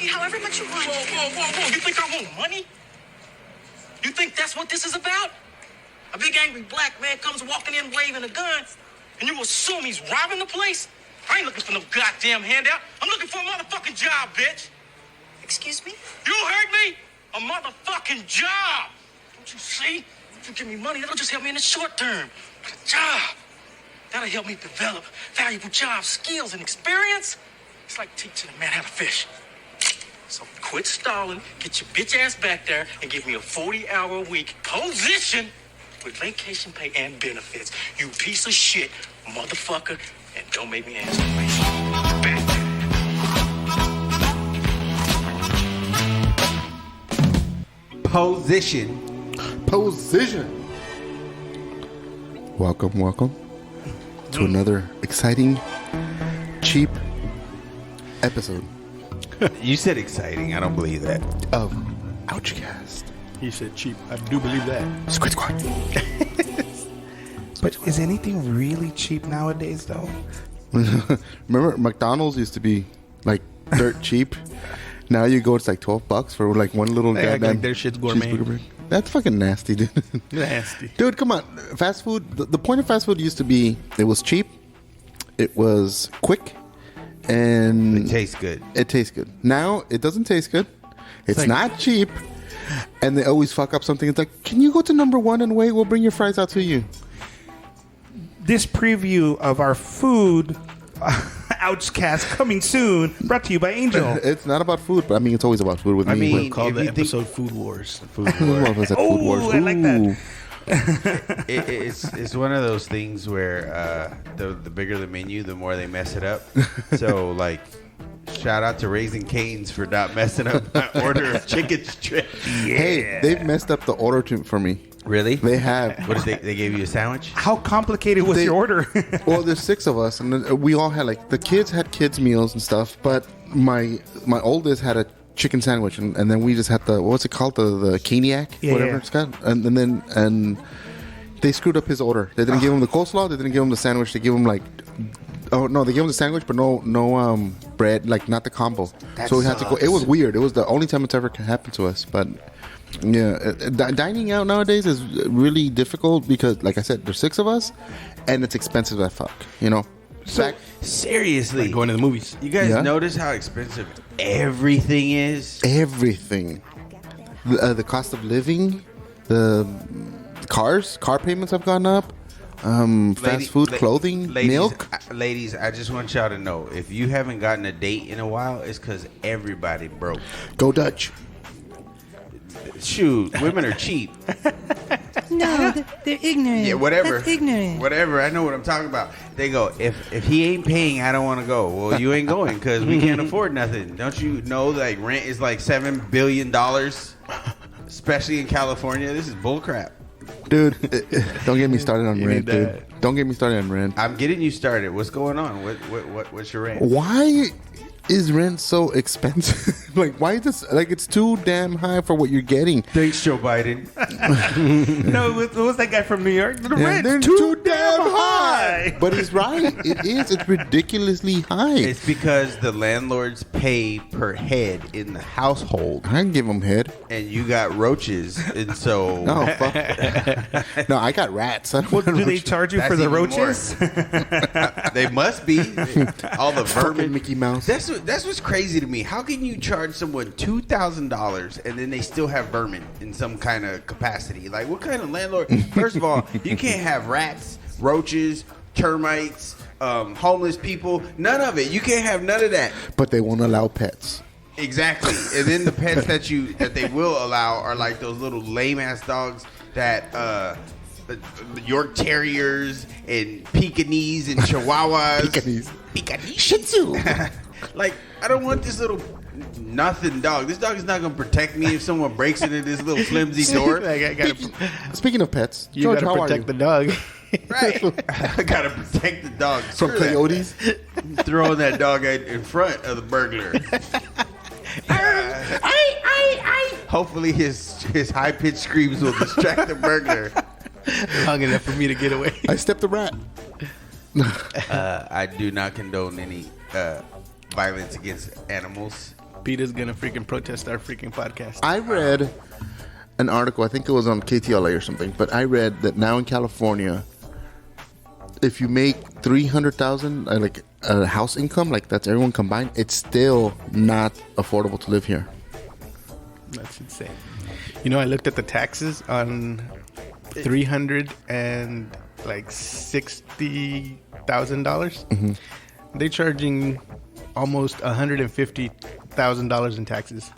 you however much you want. Whoa. You think I want money? You think that's what this is about? A big angry black man comes walking in waving a gun, and you assume he's robbing the place? I ain't looking for no goddamn handout. I'm looking for a motherfucking job, bitch. Excuse me? You heard me? A motherfucking job. Don't you see? If you give me money, that'll just help me in the short term. But a job, that'll help me develop valuable job skills and experience. It's like teaching a man how to fish. So quit stalling, get your bitch ass back there, and give me a 40-hour-a-week position with vacation pay and benefits. You piece of shit, motherfucker, and don't make me answer the question. Back there. Position. Welcome to another exciting, cheap episode You said exciting. I don't believe that. of Ouchcast. He said cheap. I do believe that. Squid Squad. But is anything really cheap nowadays, though? Remember, McDonald's used to be like dirt cheap. Now you go, it's like $12 for like one little They act goddamn like their shit's gourmet. cheeseburger bread. That's fucking nasty, dude. Nasty. Dude, come on. Fast food, the point of fast food used to be it was cheap, it was quick, and It tastes good. It tastes good. Now it doesn't taste good. It's like- not cheap, and they always fuck up something. It's like, can you go to number one and wait? We'll bring your fries out to you. This preview of our food Ouchcast coming soon, brought to you by Angel. It's not about food, but I mean, it's always about food with I me. mean, Call if the you think- episode Food Wars. Food Well, Wars. was that Food Wars? I like that. Ooh. It's one of those things where the bigger the menu, the more they mess it up. So, like, shout out to Raising Cane's for not messing up my order of chicken strip. Hey, they've messed up the order for me. Really? They have. What is they gave you a sandwich? How complicated was They- your order? Well, there's 6 of us, and then we all had like the kids had kids meals and stuff. But my oldest had a chicken sandwich, and then we just had the what's it called, the Caniac, whatever it's called, and then they screwed up his order. They didn't give him the coleslaw. They didn't give him the sandwich. They gave him like. Oh no! They gave him the sandwich, but no bread, like not the combo. So we had to go. It was weird. It was the only time it's ever happened to us. But yeah, dining out nowadays is really difficult because, like I said, there's 6 of us, and it's expensive as fuck. You know. So, seriously, Like going to the movies. you guys Yeah. notice how expensive everything is? Everything, the cost of living, the car payments have gone up. Fast food, clothing, milk. Ladies, I just want y'all to know, if you haven't gotten a date in a while, it's because everybody broke. Go Dutch. Shoot, women are cheap. No, they're ignorant. Yeah, whatever. That's ignorant. Whatever. I know what I'm talking about. They go, if he ain't paying, I don't want to go. Well, you ain't going because we can't afford nothing. Don't you know, like, rent is like $7 billion, especially in California? This is bullcrap. Dude, don't get me started on You rent, need dude. that. Don't get me started on rent. I'm getting you started. What's going on? What's your rent? Why is rent so expensive? Like, why is this? Like, it's too damn high for what you're getting. Thanks, Joe Biden. No, it was that guy from New York. The Yeah, rent's they're too damn high. But he's right. It is. It's ridiculously high. It's because the landlords pay per head in the household, I can give him head. and you got roaches, and so No, fuck. No, I got rats. I don't Well, want do they roaches. charge you That's for the even roaches? they must be all the Fucking vermin. Mickey Mouse. That's what's crazy to me. How can you charge someone $2,000 and then they still have vermin in some kind of capacity? Like, what kind of landlord? First of all, you can't have rats, roaches, termites, homeless people. None of it. You can't have none of that. But they won't allow pets. Exactly. And then the pets that they will allow are like those little lame ass dogs that York Terriers and Pekingese and Chihuahuas. Pekingese. Shih Tzu. Like, I don't want this little nothing dog. This dog is not going to protect me if someone breaks into this little flimsy door. Like, I gotta, Speaking of pets, you George, gotta how are you? protect the dog. Right. I got to protect the dog. From Screw that. coyotes? Throwing that dog in front of the burglar. Hopefully his high-pitched screams will distract the burglar. Long enough for me to get away. I stepped a rat. I do not condone any violence against animals. Peter's gonna freaking protest our freaking podcast. I read an article, I think it was on KTLA or something, but I read that now in California, if you make 300,000 like a house income, like that's everyone combined, it's still not affordable to live here. That's insane. You know, I looked at the taxes on $360,000. Mm-hmm. They're charging almost $150,000 in taxes.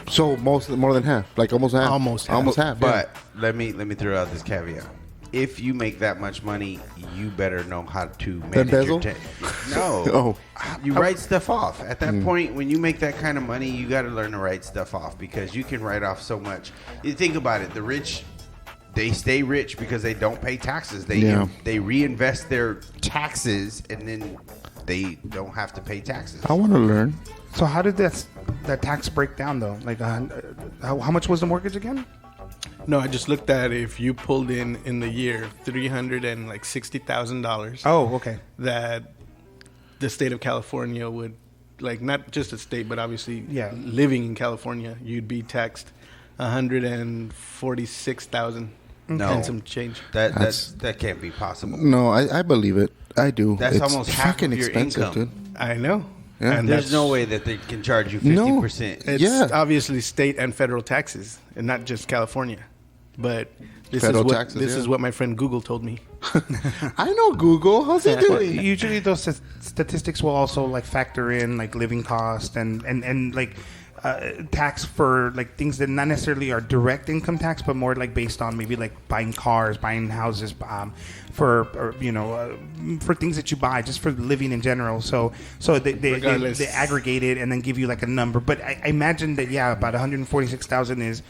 So more than half, like almost half. Almost half. Almost half. But let me throw out this caveat. If you make that much money, you better know how to manage Embezzle? your No. Oh. You write stuff off. At that point, when you make that kind of money, you got to learn to write stuff off because you can write off so much. You think about it. The rich, they stay rich because they don't pay taxes. They reinvest their taxes and then they don't have to pay taxes. I want to learn. So how did that tax break down though? Like, how much was the mortgage again? No, I just looked at if you pulled in the year $360,000. Oh, okay. That the state of California would, like, not just the state, but obviously, Yeah. living in California, you'd be taxed $146,000 No. and some change. That can't be possible. No, I believe it. I do. That's it's almost half fucking of your expensive, income. dude. I know. Yeah. And There's that's- no way that they can charge you No. 50%. It's Yeah. obviously state and federal taxes, and not just California. But this Federal is what taxes, this yeah. is what my friend Google told me. I know Google. How's he doing? Usually those statistics will also like factor in like living cost and like tax for like things that not necessarily are direct income tax, but more like based on maybe like buying cars, buying houses, for things that you buy just for living in general. So they aggregate it and then give you like a number. But I imagine that about 146,000 is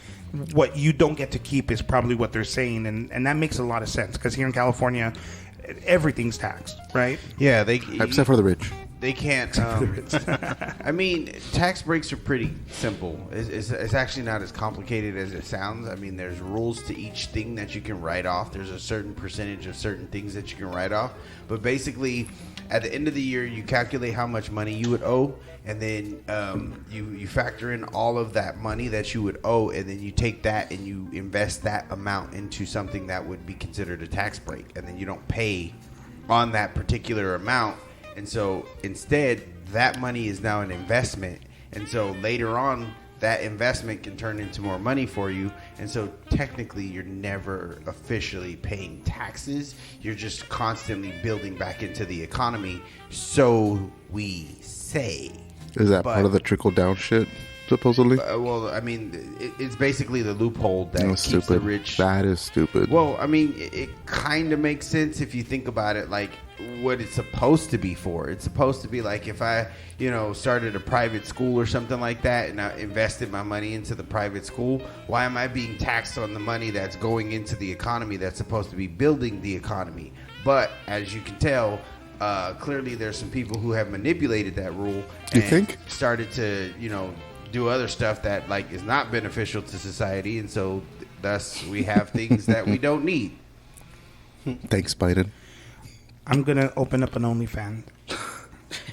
what you don't get to keep is probably what they're saying, and that makes a lot of sense because here in California, everything's taxed, right? Yeah, Except for the rich. They can't. I mean, tax breaks are pretty simple. It's actually not as complicated as it sounds. I mean, there's rules to each thing that you can write off. There's a certain percentage of certain things that you can write off. But basically, at the end of the year, you calculate how much money you would owe, and then you factor in all of that money that you would owe, and then you take that and you invest that amount into something that would be considered a tax break, and then you don't pay on that particular amount. And so instead, that money is now an investment. And so later on, that investment can turn into more money for you. And so technically, you're never officially paying taxes. You're just constantly building back into the economy. So we say. Is that part of the trickle down shit? Supposedly. Well, I mean, it's basically the loophole that That's keeps stupid. the rich. That is stupid. Well, I mean, it kind of makes sense if you think about it, like what it's supposed to be for. It's supposed to be like if I, started a private school or something like that and I invested my money into the private school, why am I being taxed on the money that's going into the economy that's supposed to be building the economy? But as you can tell, clearly there's some people who have manipulated that rule You and think? started to, do other stuff that like is not beneficial to society, and so thus we have things that we don't need. Thanks, Biden. I'm gonna open up an OnlyFans.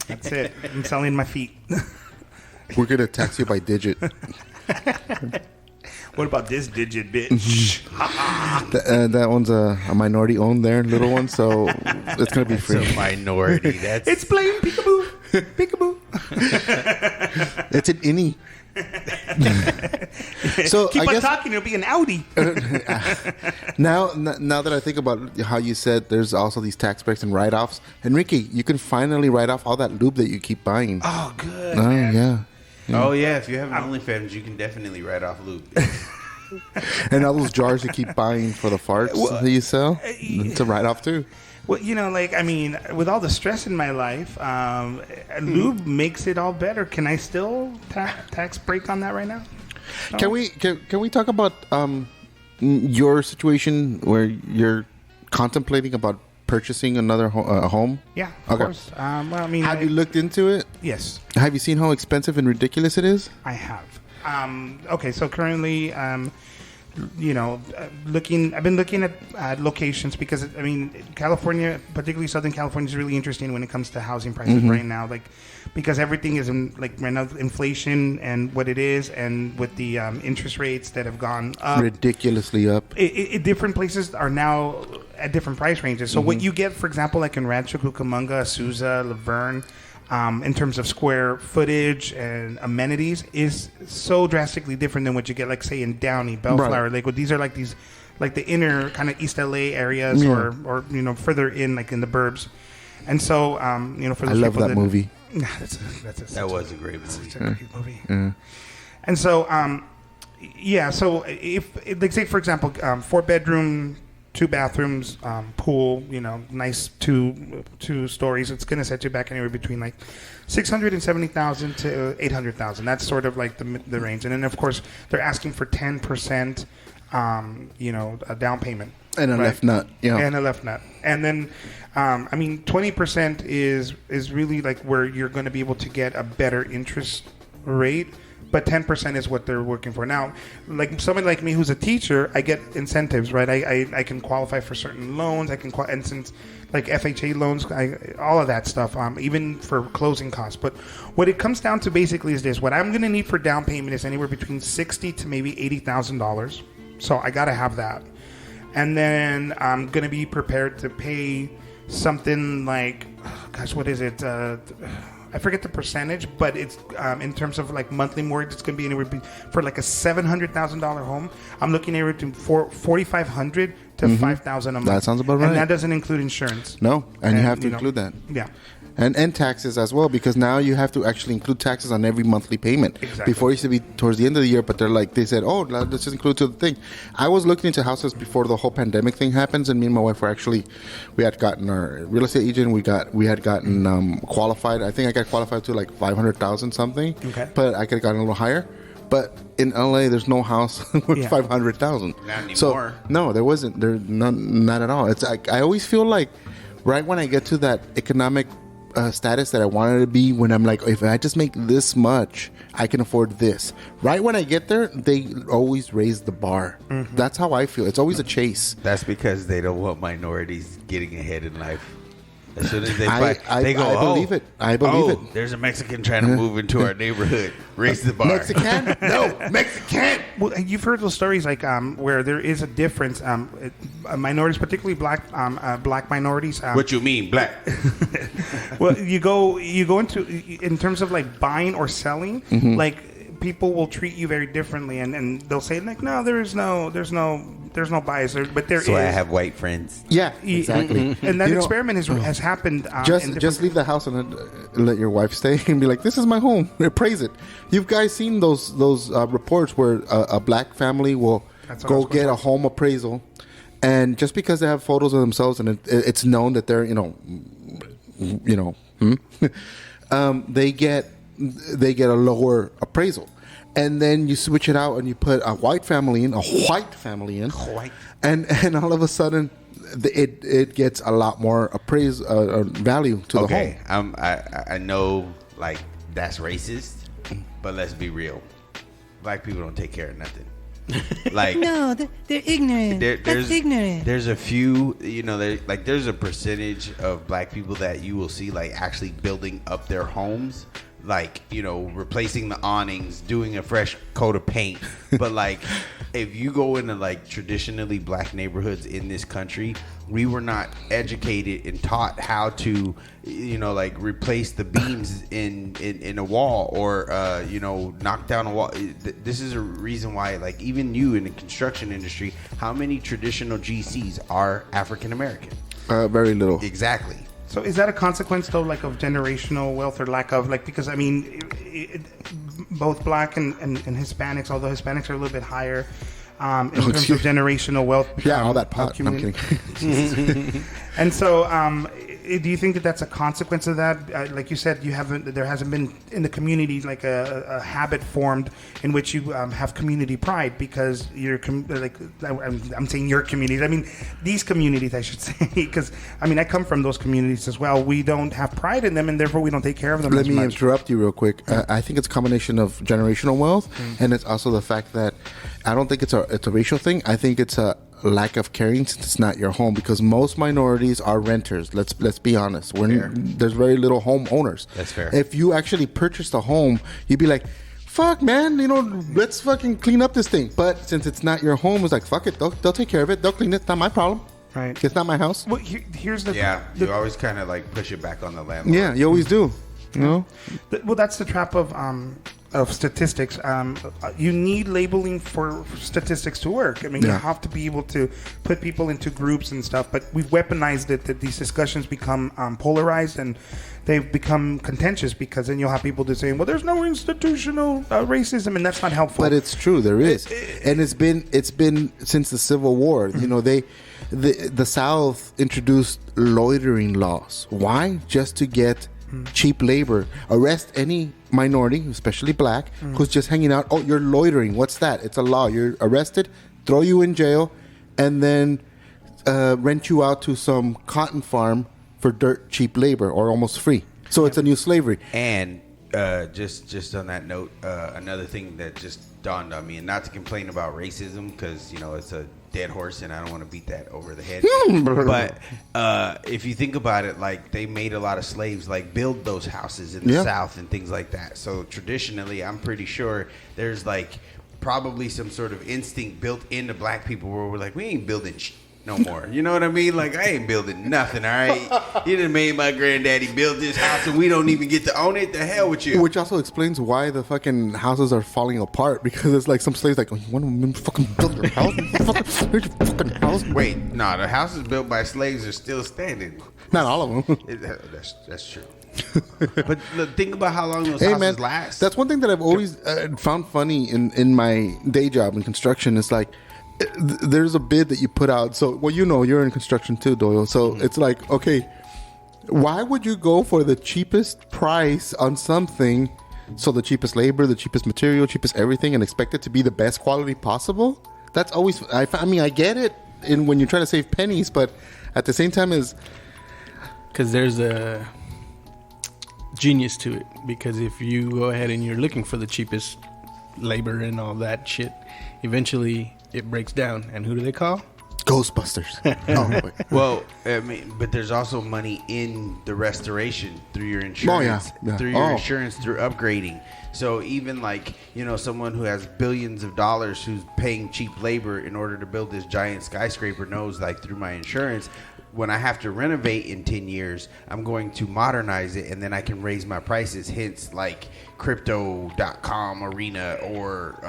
That's it. I'm selling my feet. We're going to tax you by digit. What about this digit, bitch? That one's a minority owned there, little one, so it's going to be free. It's a minority. That's It's playing peekaboo, peekaboo. It's an innie. So Keep I on guess talking. It'll be an Audi. now that I think about how you said there's also these tax breaks and write-offs, Enrique, you can finally write off all that lube that you keep buying. Oh, good. Oh, yeah. oh yeah, if you have an OnlyFans, you can definitely write off lube. And all those jars you keep buying for the farts that you sell, it's a write-off too. Well, with all the stress in my life, lube makes it all better. Can I still tax break on that right now? Can we talk about your situation where you're contemplating about purchasing another home? Yeah, of course. Have you looked into it? Yes, Have you seen how expensive and ridiculous it is? I have. Okay, so currently, I've been looking at locations because I mean, California, particularly Southern California, is really interesting when it comes to housing prices right now. Like, because everything is right now, inflation and what it is, and with the interest rates that have gone up ridiculously up. Different places are now at different price ranges. So what you get, for example, like in Rancho Cucamonga, Azusa, Laverne, in terms of square footage and amenities, is so drastically different than what you get, like say in Downey, Bellflower, Lakewood. These are like the inner kind of East LA areas, or further in, like in the burbs. And so for those I love people that movie. That was a great movie. Such a great movie. And so so if like say for example 4-bedroom, 2 bathrooms, pool, nice two stories, it's going to set you back anywhere between like $670,000 to $800,000. That's sort of like the range. And then of course they're asking for 10%, a down payment. And a left nut, And a left nut. And then, 20% is really like where you're going to be able to get a better interest rate. But 10% is what they're working for. Now, like someone like me who's a teacher, I get incentives, right? I can qualify for certain loans. And since like FHA loans, all of that stuff, even for closing costs. But what it comes down to basically is this: what I'm going to need for down payment is anywhere between $60,000 to maybe $80,000. So I got to have that, and then I'm going to be prepared to pay something like, what is it? I forget the percentage, but it's in terms of like monthly mortgage, it's going to be anywhere for like a $700,000 home. I'm looking anywhere to $4,500 to $5,000 a month. That sounds about right. And that doesn't include insurance. No, and you have to include that. Yeah. And taxes as well, because now you have to actually include taxes on every monthly payment. Exactly. Before it used to be towards the end of the year, but they said, oh, let's just include to the thing. I was looking into houses before the whole pandemic thing happens, and me and my wife we had gotten our real estate agent. We had gotten qualified. I think I got qualified to like 500,000 something. Okay. But I could have gotten a little higher. But in LA, there's no house with 500,000. Not anymore. So no, there wasn't. There not at all. It's like I always feel like right when I get to that economic status that I wanted to be, when I'm like, if I just make this much, I can afford this. Right when I get there, they always raise the bar. That's how I feel. It's always a chase. That's because they don't want minorities getting ahead in life. As soon as they I go, I believe it. I believe it. There's a Mexican trying to move into our neighborhood. Raise the bar. Mexican? No, Mexican. Well, you've heard those stories like where there is a difference. Minorities, particularly black minorities. What you mean, black? Well, you go into in terms of like buying or selling, like people will treat you very differently, and they'll say like, no, there's no bias there, but there is. So I have white friends. Yeah, exactly. And that experiment has happened. Just leave the house and let your wife stay and be like, this is my home. Appraise it. You've guys seen those reports where a black family will go get a home appraisal, and just because they have photos of themselves and it's known that they're they get a lower appraisal. And then you switch it out and you put a white family in, and all of a sudden it gets a lot more value to the home. I know, like, that's racist, but let's be real. Black people don't take care of nothing. Like, no, they're ignorant. That's ignorant. There's a few, there's a percentage of black people that you will see like actually building up their homes. Like, replacing the awnings, doing a fresh coat of paint. But, like, if you go into, like, traditionally black neighborhoods in this country, we were not educated and taught how to, replace the beams in a wall or, knock down a wall. This is a reason why, like, even you in the construction industry, how many traditional GCs are African American? Very little. Exactly. So is that a consequence, though, like of generational wealth or lack of, like, because, I mean, both black and Hispanics, although Hispanics are a little bit higher in terms of generational wealth. Yeah, all that pot. No, I'm kidding. And so do you think that that's a consequence of that? Like you said, there hasn't been in the community like a habit formed in which you have community pride because I'm saying your communities. I mean these communities, I should say, because I mean I come from those communities as well. We don't have pride in them, and therefore we don't take care of them. Let me interrupt you real quick. I think it's a combination of generational wealth, and it's also the fact that I don't think it's a racial thing. I think it's a lack of caring since it's not your home, because most minorities are renters. Let's be honest. There's very little homeowners. That's fair. If you actually purchased a home, you'd be like, fuck, man, let's fucking clean up this thing. But since it's not your home, it's like, fuck it. They'll take care of it. They'll clean it. It's not my problem. Right. It's not my house. Well, here's the you always kind of like push it back on the landlord. Yeah, you always do. Well, that's the trap of statistics. You need labeling for statistics to work. I mean, you have to be able to put people into groups and stuff. But we've weaponized it that these discussions become polarized and they've become contentious, because then you'll have people just saying, "Well, there's no institutional racism," and that's not helpful. But it's true, there is, and it's been since the Civil War. The South introduced loitering laws. Why? Just to get cheap labor. Arrest any minority, especially black, who's just hanging out. Oh, you're loitering. What's that? It's a law. You're arrested, throw you in jail, and then rent you out to some cotton farm for dirt cheap labor or almost free. So it's a new slavery. And just on that note, another thing that just dawned on me, and not to complain about racism, because it's a dead horse and I don't want to beat that over the head. But if you think about it, like they made a lot of slaves like build those houses in the South and things like that. So traditionally, I'm pretty sure there's like probably some sort of instinct built into black people where we're like, we ain't building no more. You know what I mean? Like, I ain't building nothing, all right? You done made my granddaddy build this house and we don't even get to own it. The hell with you. Which also explains why the fucking houses are falling apart, because it's like some slaves like, oh, you want to fucking build your house? Here's your fucking house. Wait, no, the houses built by slaves are still standing. Not all of them. That's true. But look, think about how long those houses last. That's one thing that I've always found funny in my day job in construction. It's like, there's a bid that you put out. So, you're in construction too, Doyle. So it's like, okay, why would you go for the cheapest price on something? So the cheapest labor, the cheapest material, cheapest everything, and expect it to be the best quality possible? That's always, I mean, I get it when you're trying to save pennies, but at the same time because there's a genius to it. Because if you go ahead and you're looking for the cheapest labor and all that shit, eventually it breaks down, and who do they call? Ghostbusters. Well, I mean, but there's also money in the restoration through your insurance, through your insurance, through upgrading. So even like, someone who has billions of dollars who's paying cheap labor in order to build this giant skyscraper knows, like, through my insurance, when I have to renovate in 10 years, I'm going to modernize it, and then I can raise my prices. Hence, like, crypto.com arena or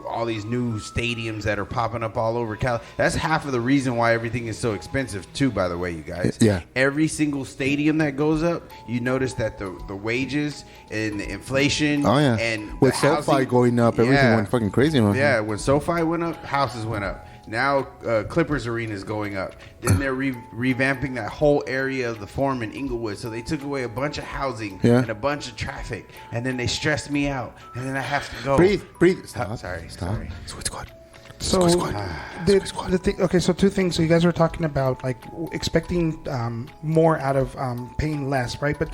all these new stadiums that are popping up all over California. That's half of the reason why everything is so expensive too, by the way, you guys. Yeah. Every single stadium that goes up, you notice that the wages and the inflation and with SoFi going up, everything went fucking crazy. Yeah, when SoFi went up, houses went up. Now Clippers Arena is going up. Then they're revamping that whole area of the Forum in Inglewood. So they took away a bunch of housing and a bunch of traffic. And then they stressed me out. And then I have to go. Breathe. Stop. Sorry. Switch squad. So the thing. Okay, so two things. So you guys were talking about like expecting more out of paying less, right? But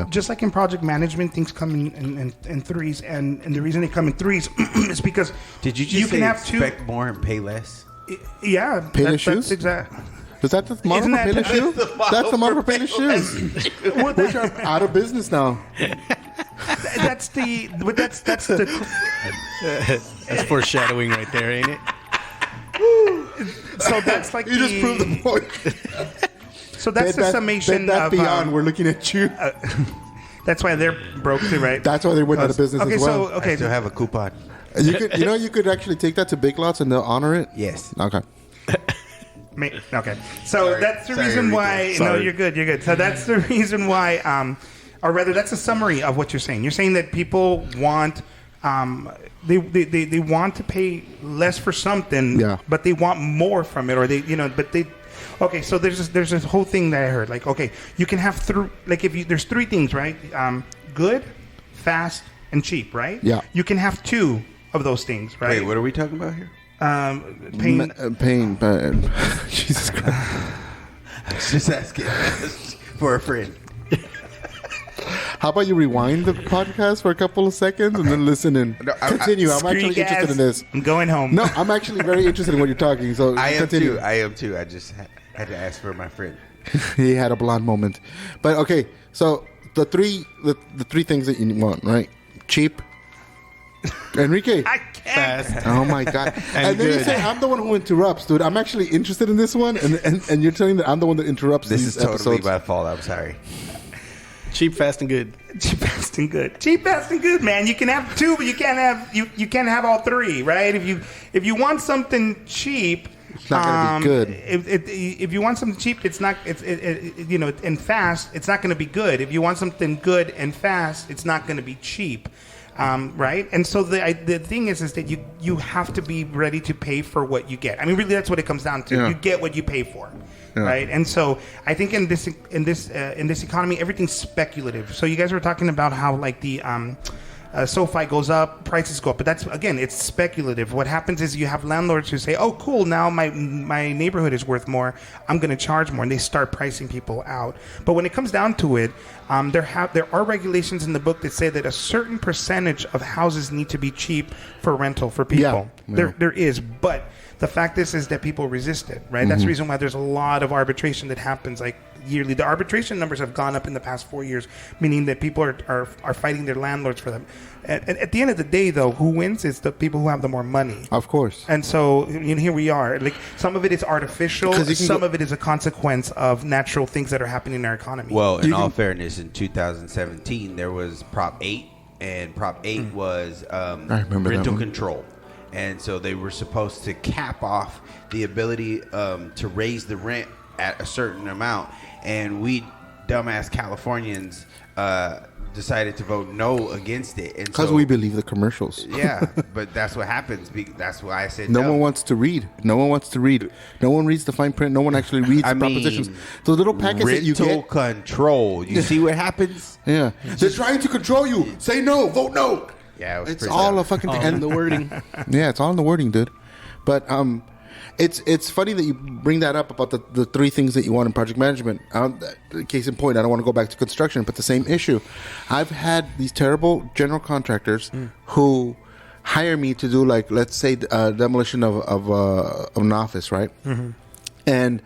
just like in project management, things come in threes, and the reason they come in threes is because did you can have expect more and pay less? Yeah, Payless shoes. That's exact. Is that the model for Payless shoes? That's the model for Payless shoes, which are out of business now. That's foreshadowing right there, ain't it? So that's like you just proved the point. So that's the summation of beyond. We're looking at you. That's why they're broke too, right? That's why they went out of business as well. I still have a coupon. You could actually take that to Big Lots and they'll honor it. Yes. Okay. Okay. So that's the reason why. No, you're good. So that's the reason why, or rather, that's a summary of what you're saying. You're saying that people want. They want to pay less for something, but they want more from it, or but Okay, so there's this whole thing that I heard. Like, okay, you can have there's three things, right? Good, fast, and cheap, right? Yeah. You can have two of those things, right? Wait, what are we talking about here? Pain. Jesus Christ. Just asking for a friend. How about you rewind the podcast for a couple of seconds and then listen in? Continue. I'm actually interested in this. I'm going home. No, I'm actually very interested in what you're talking. So I am continue. too. I am too. I just had to ask for my friend. He had a blonde moment. But okay, so the three things that you want, right? Cheap. Enrique. I can't. Fast. Oh my God. And then you say I'm the one who interrupts, dude. I'm actually interested in this one, and you're telling that I'm the one that interrupts This these is totally episodes. my fault. I'm sorry. Cheap, fast, and good. Cheap, fast, and good. Cheap, fast, and good, man. You can have two, but you can't have all three, right? If you want something cheap, it's not gonna be good. If you want something cheap, it's not. And fast, it's not going to be good. If you want something good and fast, it's not going to be cheap. Right, and so the thing is that you have to be ready to pay for what you get. I mean, really, that's what it comes down to. Yeah. You get what you pay for, Yeah. right? And so I think in this economy, everything's speculative. So you guys were talking about how like the SoFi goes up, prices go up, but that's again, it's speculative. What happens is you have landlords who say, "Oh, cool, now my neighborhood is worth more. I'm going to charge more," and they start pricing people out. But when it comes down to it, there are regulations in the book that say that a certain percentage of houses need to be cheap for rental for people. Yeah. There is, but the fact is that people resist it, right? That's the reason why there's a lot of arbitration that happens like yearly. The arbitration numbers have gone up in the past 4 years, meaning that people are fighting their landlords for them. At the end of the day, though, who wins is the people who have the more money. Of course. And so here we are. Like some of it is artificial, some of it is a consequence of natural things that are happening in our economy. Well, in all fairness, in 2017, there was Prop 8, and Prop 8 was rental control. And so they were supposed to cap off the ability to raise the rent at a certain amount. And we dumbass Californians decided to vote no against it. Because we believe the commercials. Yeah, but that's what happens. That's why I said no one wants to read. No one wants to read. No one reads the fine print. No one actually reads the propositions. Those little packets that you get. Rental control. You see what happens? Yeah. They're trying to control you. Say no. Vote no. Yeah, it's all a fucking thing. And the wording. Yeah, it's all in the wording, dude. But it's funny that you bring that up about the three things that you want in project management. Case in point, I don't want to go back to construction, but the same issue. I've had these terrible general contractors who hire me to do, like, let's say, demolition of an office, right? Mm-hmm. And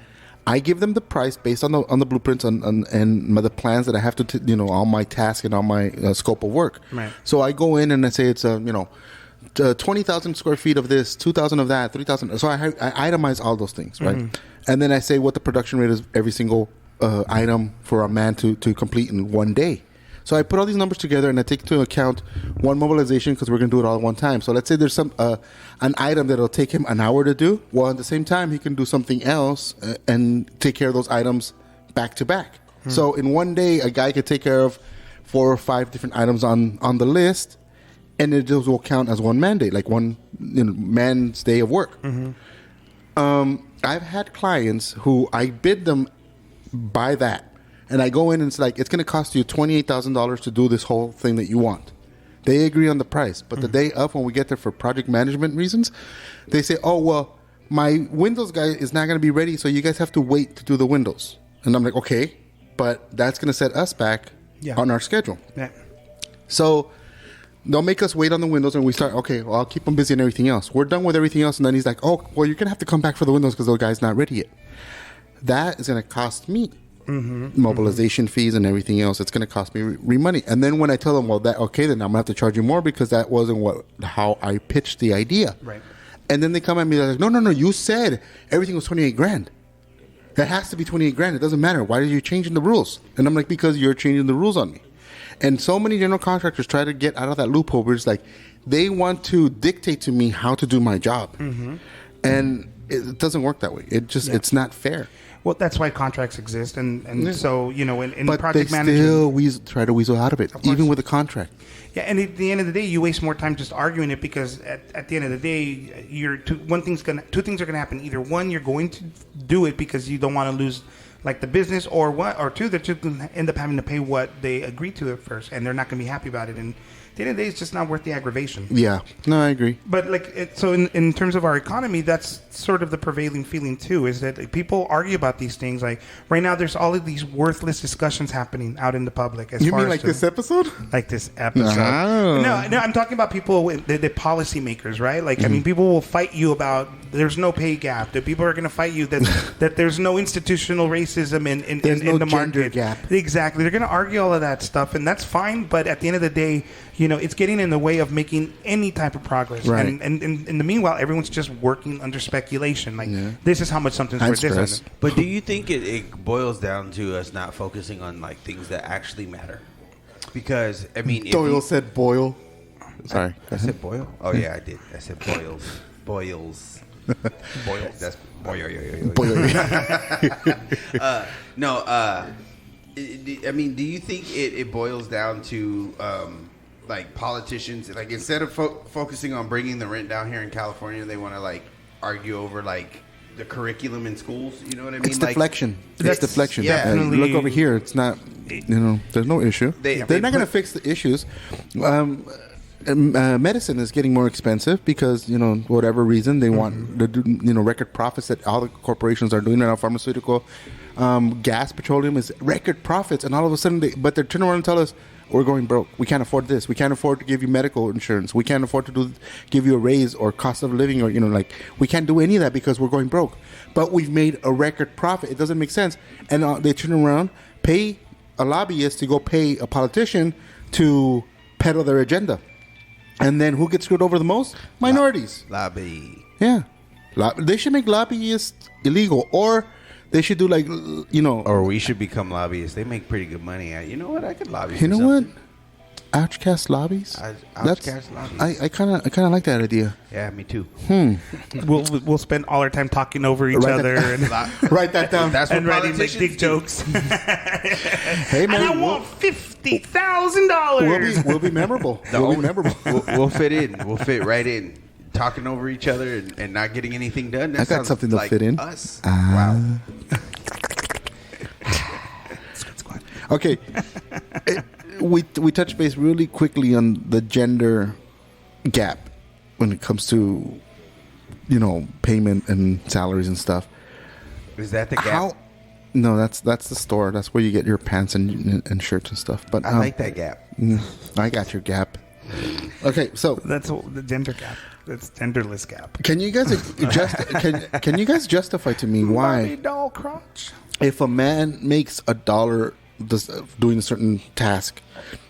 I give them the price based on the blueprints and the plans that I have to, all my tasks and all my scope of work. Right. So I go in and I say it's 20,000 square feet of this, 2,000 of that, 3,000. So I itemize all those things, right? Mm-hmm. And then I say what the production rate is every single item for a man to complete in one day. So I put all these numbers together and I take into account one mobilization because we're going to do it all at one time. So let's say there's an item that'll take him an hour to do. Well, at the same time, he can do something else and take care of those items back to back. Hmm. So in one day, a guy could take care of 4 or 5 different items on the list, and it just will count as one mandate, like one man's day of work. Mm-hmm. I've had clients who I bid them by that. And I go in and it's like, it's going to cost you $28,000 to do this whole thing that you want. They agree on the price. But the day of, when we get there for project management reasons, they say, oh, well, my Windows guy is not going to be ready, so you guys have to wait to do the Windows. And I'm like, okay, but that's going to set us back on our schedule. Yeah. So they'll make us wait on the Windows, and we start, okay, well, I'll keep them busy and everything else. We're done with everything else, and then he's like, oh, well, you're going to have to come back for the Windows because the guy's not ready yet. That is going to cost me. Mm-hmm. Mobilization fees and everything else. It's going to cost me money. And then when I tell them, well, then I'm going to have to charge you more because that wasn't how I pitched the idea. Right. And then they come at me like, no, you said everything was $28,000. That has to be $28,000. It doesn't matter. Why are you changing the rules? And I'm like, because you're changing the rules on me. And so many general contractors try to get out of that loophole where it's like they want to dictate to me how to do my job. Mm-hmm. And it doesn't work that way. It's not fair. Well, that's why contracts exist, and so in but project they management, still try to weasel out of it, even with a contract. Yeah, and at the end of the day, you waste more time just arguing it because at the end of the day, two things are gonna happen. Either one, you're going to do it because you don't want to lose like the business, or two, that you're gonna end up having to pay what they agreed to at first, and they're not gonna be happy about it. And at the end of the day, it's just not worth the aggravation. Yeah, no, I agree. But so in terms of our economy, that's sort of the prevailing feeling too, is that people argue about these things. Like right now, there's all of these worthless discussions happening out in the public. You mean like this episode? Like this episode? No, I'm talking about people, the policymakers, right? Like, I mean, people will fight you about there's no pay gap. That people are going to fight you that there's no institutional racism in the market. Gap. Exactly. They're going to argue all of that stuff, and that's fine. But at the end of the day, it's getting in the way of making any type of progress. Right. And in the meanwhile, everyone's just working under speculation. Like, this is how much something's worth. This. But do you think it boils down to us not focusing on like things that actually matter? Because I mean, Doyle said boil. Sorry, I said boil. Oh yeah, I did. I said boils. Boils. That's boil. No. I mean, do you think it boils down to like politicians? Like instead of focusing on bringing the rent down here in California, they want to like argue over like the curriculum in schools. You know what I mean? It's deflection. It's deflection. Yeah. Look over here. It's not. There's no issue. They're not going to fix the issues. Medicine is getting more expensive because whatever reason they want the record profits that all the corporations are doing right now. Pharmaceutical, gas, petroleum is record profits, and all of a sudden they're turning around and tell us we're going broke. We can't afford this. We can't afford to give you medical insurance. We can't afford to give you a raise or cost of living, or we can't do any of that because we're going broke. But we've made a record profit. It doesn't make sense, and they turn around, pay a lobbyist to go pay a politician to peddle their agenda. And then who gets screwed over the most? Minorities. Lobby. Yeah. They should make lobbyists illegal, or they should do Or we should become lobbyists. They make pretty good money. You know what? I could lobby. You know what? Ouchcast lobbies. Ouchcast lobbies. I kind of like that idea. Yeah, me too. We'll spend all our time talking over each other and write that down. That's what writing like politicians big jokes. Hey man, and I want $50,000. We'll be memorable. We'll fit in. We'll fit right in. Talking over each other and not getting anything done. That I got something to like fit in. Us. Wow. Okay. We touch base really quickly on the gender gap when it comes to payment and salaries and stuff. Is that the gap? No, that's the store. That's where you get your pants and shirts and stuff. But I like that gap. I got your gap. Okay, so that's the gender gap. That's genderless gap. Can you guys can you guys justify to me why Barbie doll crotch? If a man makes $1 doing a certain task,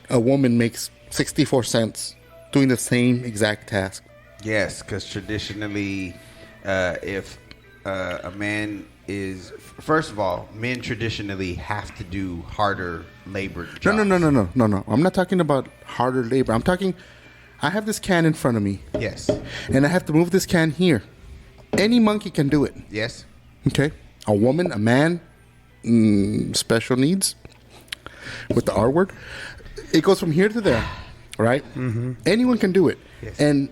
a woman makes 64 cents doing the same exact task? Yes, because traditionally, if a man is, first of all, men traditionally have to do harder labor jobs. No. I'm not talking about harder labor. I'm talking, I have this can in front of me. Yes. And I have to move this can here. Any monkey can do it. Yes. Okay. A woman, a man, special needs, with the R word. It goes from here to there, right? Mm-hmm. Anyone can do it. Yes. And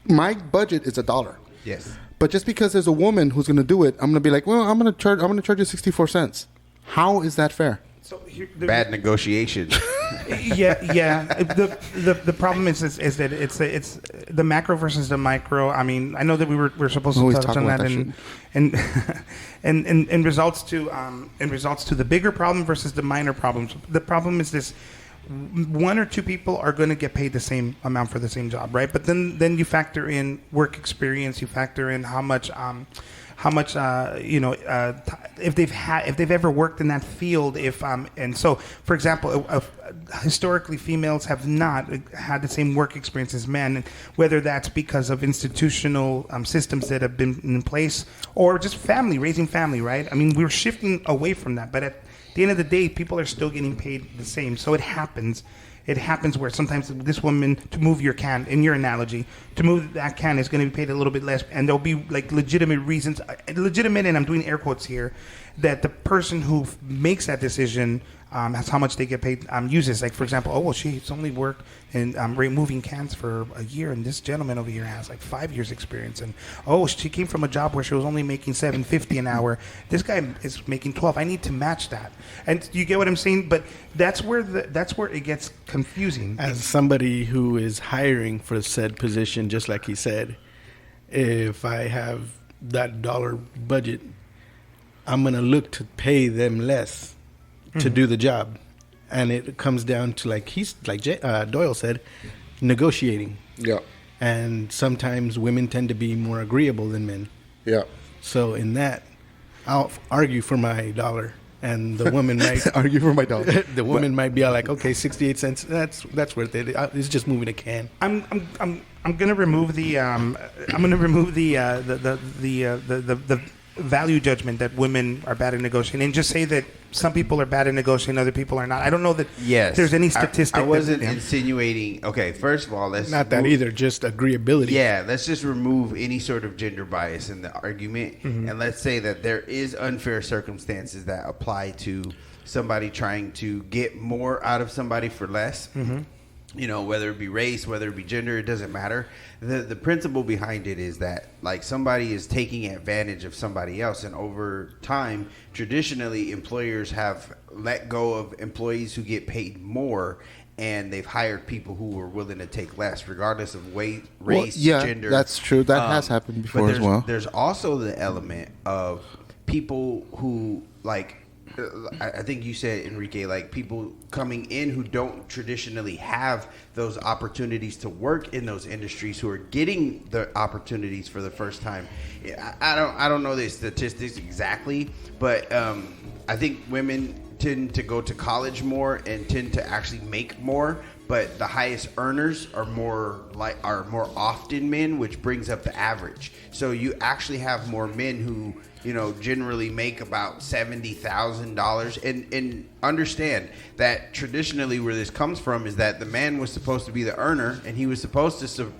my budget is $1. Yes. But just because there's a woman who's going to do it, I'm going to be like, well, I'm going to charge you 64 cents. How is that fair? So bad negotiation. Yeah. The problem is that it's the macro versus the micro. I mean, I know that we're supposed to touch on that, and in results to the bigger problem versus the minor problems. The problem is this: one or two people are going to get paid the same amount for the same job, right? But then you factor in work experience, you factor in how much if they've ever worked in that field, and so, for example, historically females have not had the same work experience as men, whether that's because of institutional systems that have been in place or just raising family, right? I mean, we're shifting away from that, but at the end of the day, people are still getting paid the same, so it happens. it happens where sometimes this woman, to move your can, in your analogy, to move that can is going to be paid a little bit less, and there'll be like legitimate reasons, legitimate, and I'm doing air quotes here, that the person who makes that decision has how much they get paid uses. Like, for example, she's only worked in removing cans for a year, and this gentleman over here has like 5 years experience, and she came from a job where she was only making $7.50 an hour. This guy is making $12. I need to match that. And you get what I'm saying? But that's where it gets confusing. As somebody who is hiring for said position, just like he said, if I have that dollar budget, I'm going to look to pay them less to do the job. And it comes down to, like Doyle said, negotiating. Yeah. And sometimes women tend to be more agreeable than men. Yeah. So in that, I'll argue for my dollar, and the woman might argue for my dollar. The woman might be all like, okay, 68 cents. That's worth it. It's just moving a can. I'm gonna remove the value judgment that women are bad at negotiating, and just say that some people are bad at negotiating, other people are not. I don't know that there's any statistic. I wasn't insinuating. Okay, first of all, let's not that either. Just agreeability. Yeah, let's just remove any sort of gender bias in the argument, and let's say that there is unfair circumstances that apply to somebody trying to get more out of somebody for less. You know, whether it be race, whether it be gender, it doesn't matter. The principle behind it is that, like, somebody is taking advantage of somebody else, and over time, traditionally, employers have let go of employees who get paid more, and they've hired people who were willing to take less, regardless of weight, race, gender. That's true. That has happened before as well. There's also the element of people who, like, I think you said, Enrique, like people coming in who don't traditionally have those opportunities to work in those industries, who are getting the opportunities for the first time. I don't know the statistics exactly, but I think women tend to go to college more and tend to actually make more. But the highest earners are more often men, which brings up the average. So you actually have more men who, you know, generally make about $70,000. And understand that traditionally where this comes from is that the man was supposed to be the earner, and he was supposed to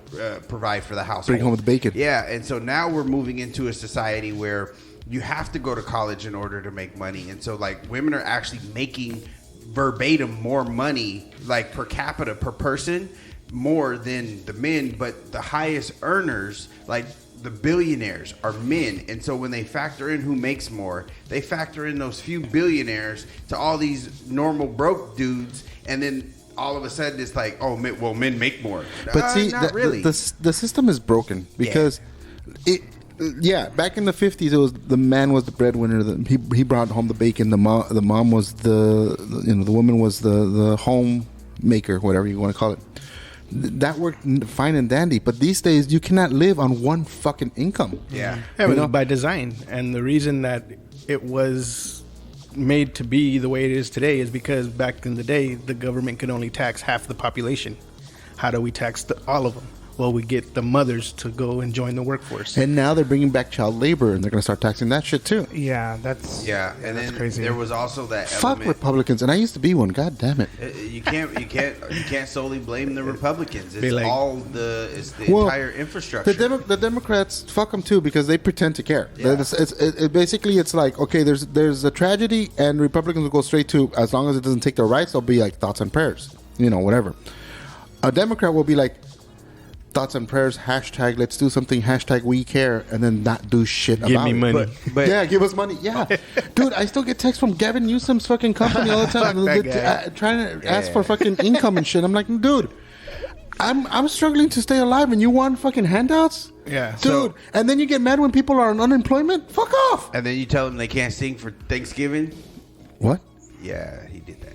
provide for the household. Bring home the bacon. Yeah, and so now we're moving into a society where you have to go to college in order to make money. And so, like, women are actually making verbatim more money, like per capita, per person, more than the men. But the highest earners, like the billionaires, are men. And so when they factor in who makes more, they factor in those few billionaires to all these normal broke dudes, and then all of a sudden it's like, men make more. But see, not really. The system is broken because back in the 50s, it was the man was the breadwinner. He brought home the bacon. The mom was the woman was the homemaker, whatever you want to call it. That worked fine and dandy. But these days, you cannot live on one fucking income. Yeah, but by design. And the reason that it was made to be the way it is today is because back in the day, the government could only tax half the population. How do we tax all of them? Well, we get the mothers to go and join the workforce. And now they're bringing back child labor, and they're going to start taxing that shit too. Yeah, and that's crazy. There was also that fuck element. Republicans, and I used to be one. God damn it! You can't solely blame the Republicans. It's the entire infrastructure. The Democrats, fuck them too, because they pretend to care. Yeah. Basically it's like, okay, there's a tragedy, and Republicans will go straight to, as long as it doesn't take their rights, they'll be like thoughts and prayers, whatever. A Democrat will be like, thoughts and prayers, hashtag let's do something, hashtag we care, and then not do shit about it. Give me money. But yeah, give us money. Yeah. Dude, I still get texts from Gavin Newsom's fucking company all the time trying to ask for fucking income and shit. I'm like, dude, I'm struggling to stay alive and you want fucking handouts? Yeah. Dude, and then you get mad when people are on unemployment? Fuck off. And then you tell them they can't sing for Thanksgiving? What? Yeah, he did that.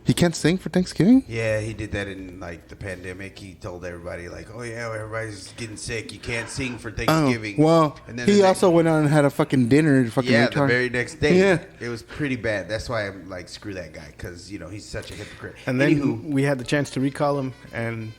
He can't sing for Thanksgiving? Yeah, he did that in like the pandemic. He told everybody like, "Oh yeah, everybody's getting sick. You can't sing for Thanksgiving." Oh, well, and then he also went on and had a fucking dinner. The very next day. Yeah, it was pretty bad. That's why I'm like, screw that guy, because he's such a hypocrite. And then we had the chance to recall him, and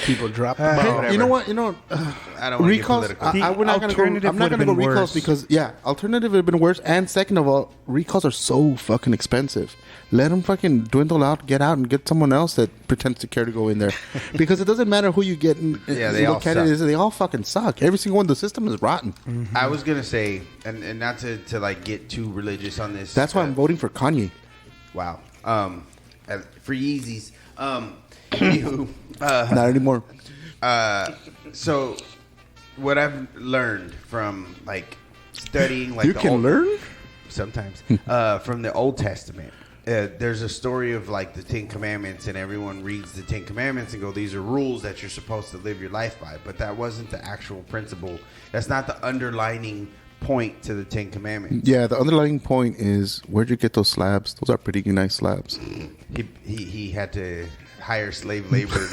people drop the ball. You know what? I don't want to get recalls. political. We're not going to go. Alternative I'm not going to would've go been recalls worse. because alternative would have been worse. And second of all, recalls are so fucking expensive. Let them fucking dwindle out, get out, and get someone else that pretends to care to go in there, because it doesn't matter who you get. They all candidates. suck. They all fucking suck. Every single one. The system is rotten. I was gonna say, and not to like get too religious on this. That's why I'm voting for Kanye. Wow. For Yeezys. Anywho, Not anymore. so what I've learned from like studying, like You the can old, learn. sometimes from the Old Testament. There's a story of like the 10 Commandments, and everyone reads the 10 Commandments and go, these are rules that you're supposed to live your life by. But that wasn't the actual principle. That's not the underlining point to the 10 Commandments. Yeah, the underlying point is, where'd you get those slabs? Those are pretty nice slabs. He had to hire slave labor.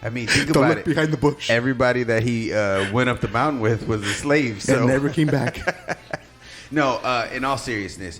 I mean, think Don't about look it. behind the bush. Everybody that he went up the mountain with was a slave. So And never came back. No, in all seriousness,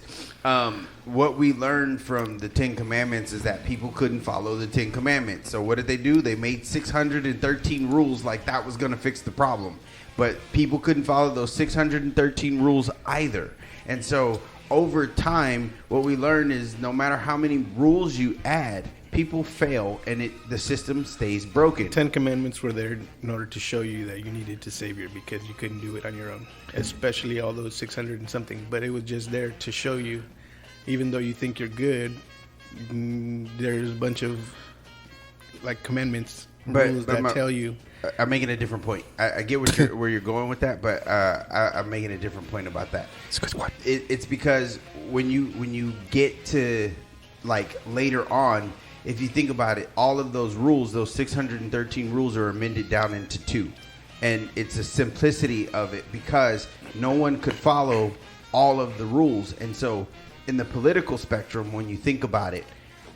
what we learned from the 10 Commandments is that people couldn't follow the 10 Commandments. So what did they do? They made 613 rules like that was going to fix the problem. But people couldn't follow those 613 rules either. And so over time, what we learn is no matter how many rules you add, people fail and the system stays broken. 10 Commandments were there in order to show you that you needed a savior because you couldn't do it on your own, especially all those 600 and something. But it was just there to show you, even though you think you're good, there's a bunch of like commandments, rules that tell you. I'm making a different point. I get where you're going with that, but I'm making a different point about that. It's because when you get to like later on, if you think about it, all of those rules, those 613 rules, are amended down into 2. And it's the simplicity of it because no one could follow all of the rules. And so in the political spectrum, when you think about it,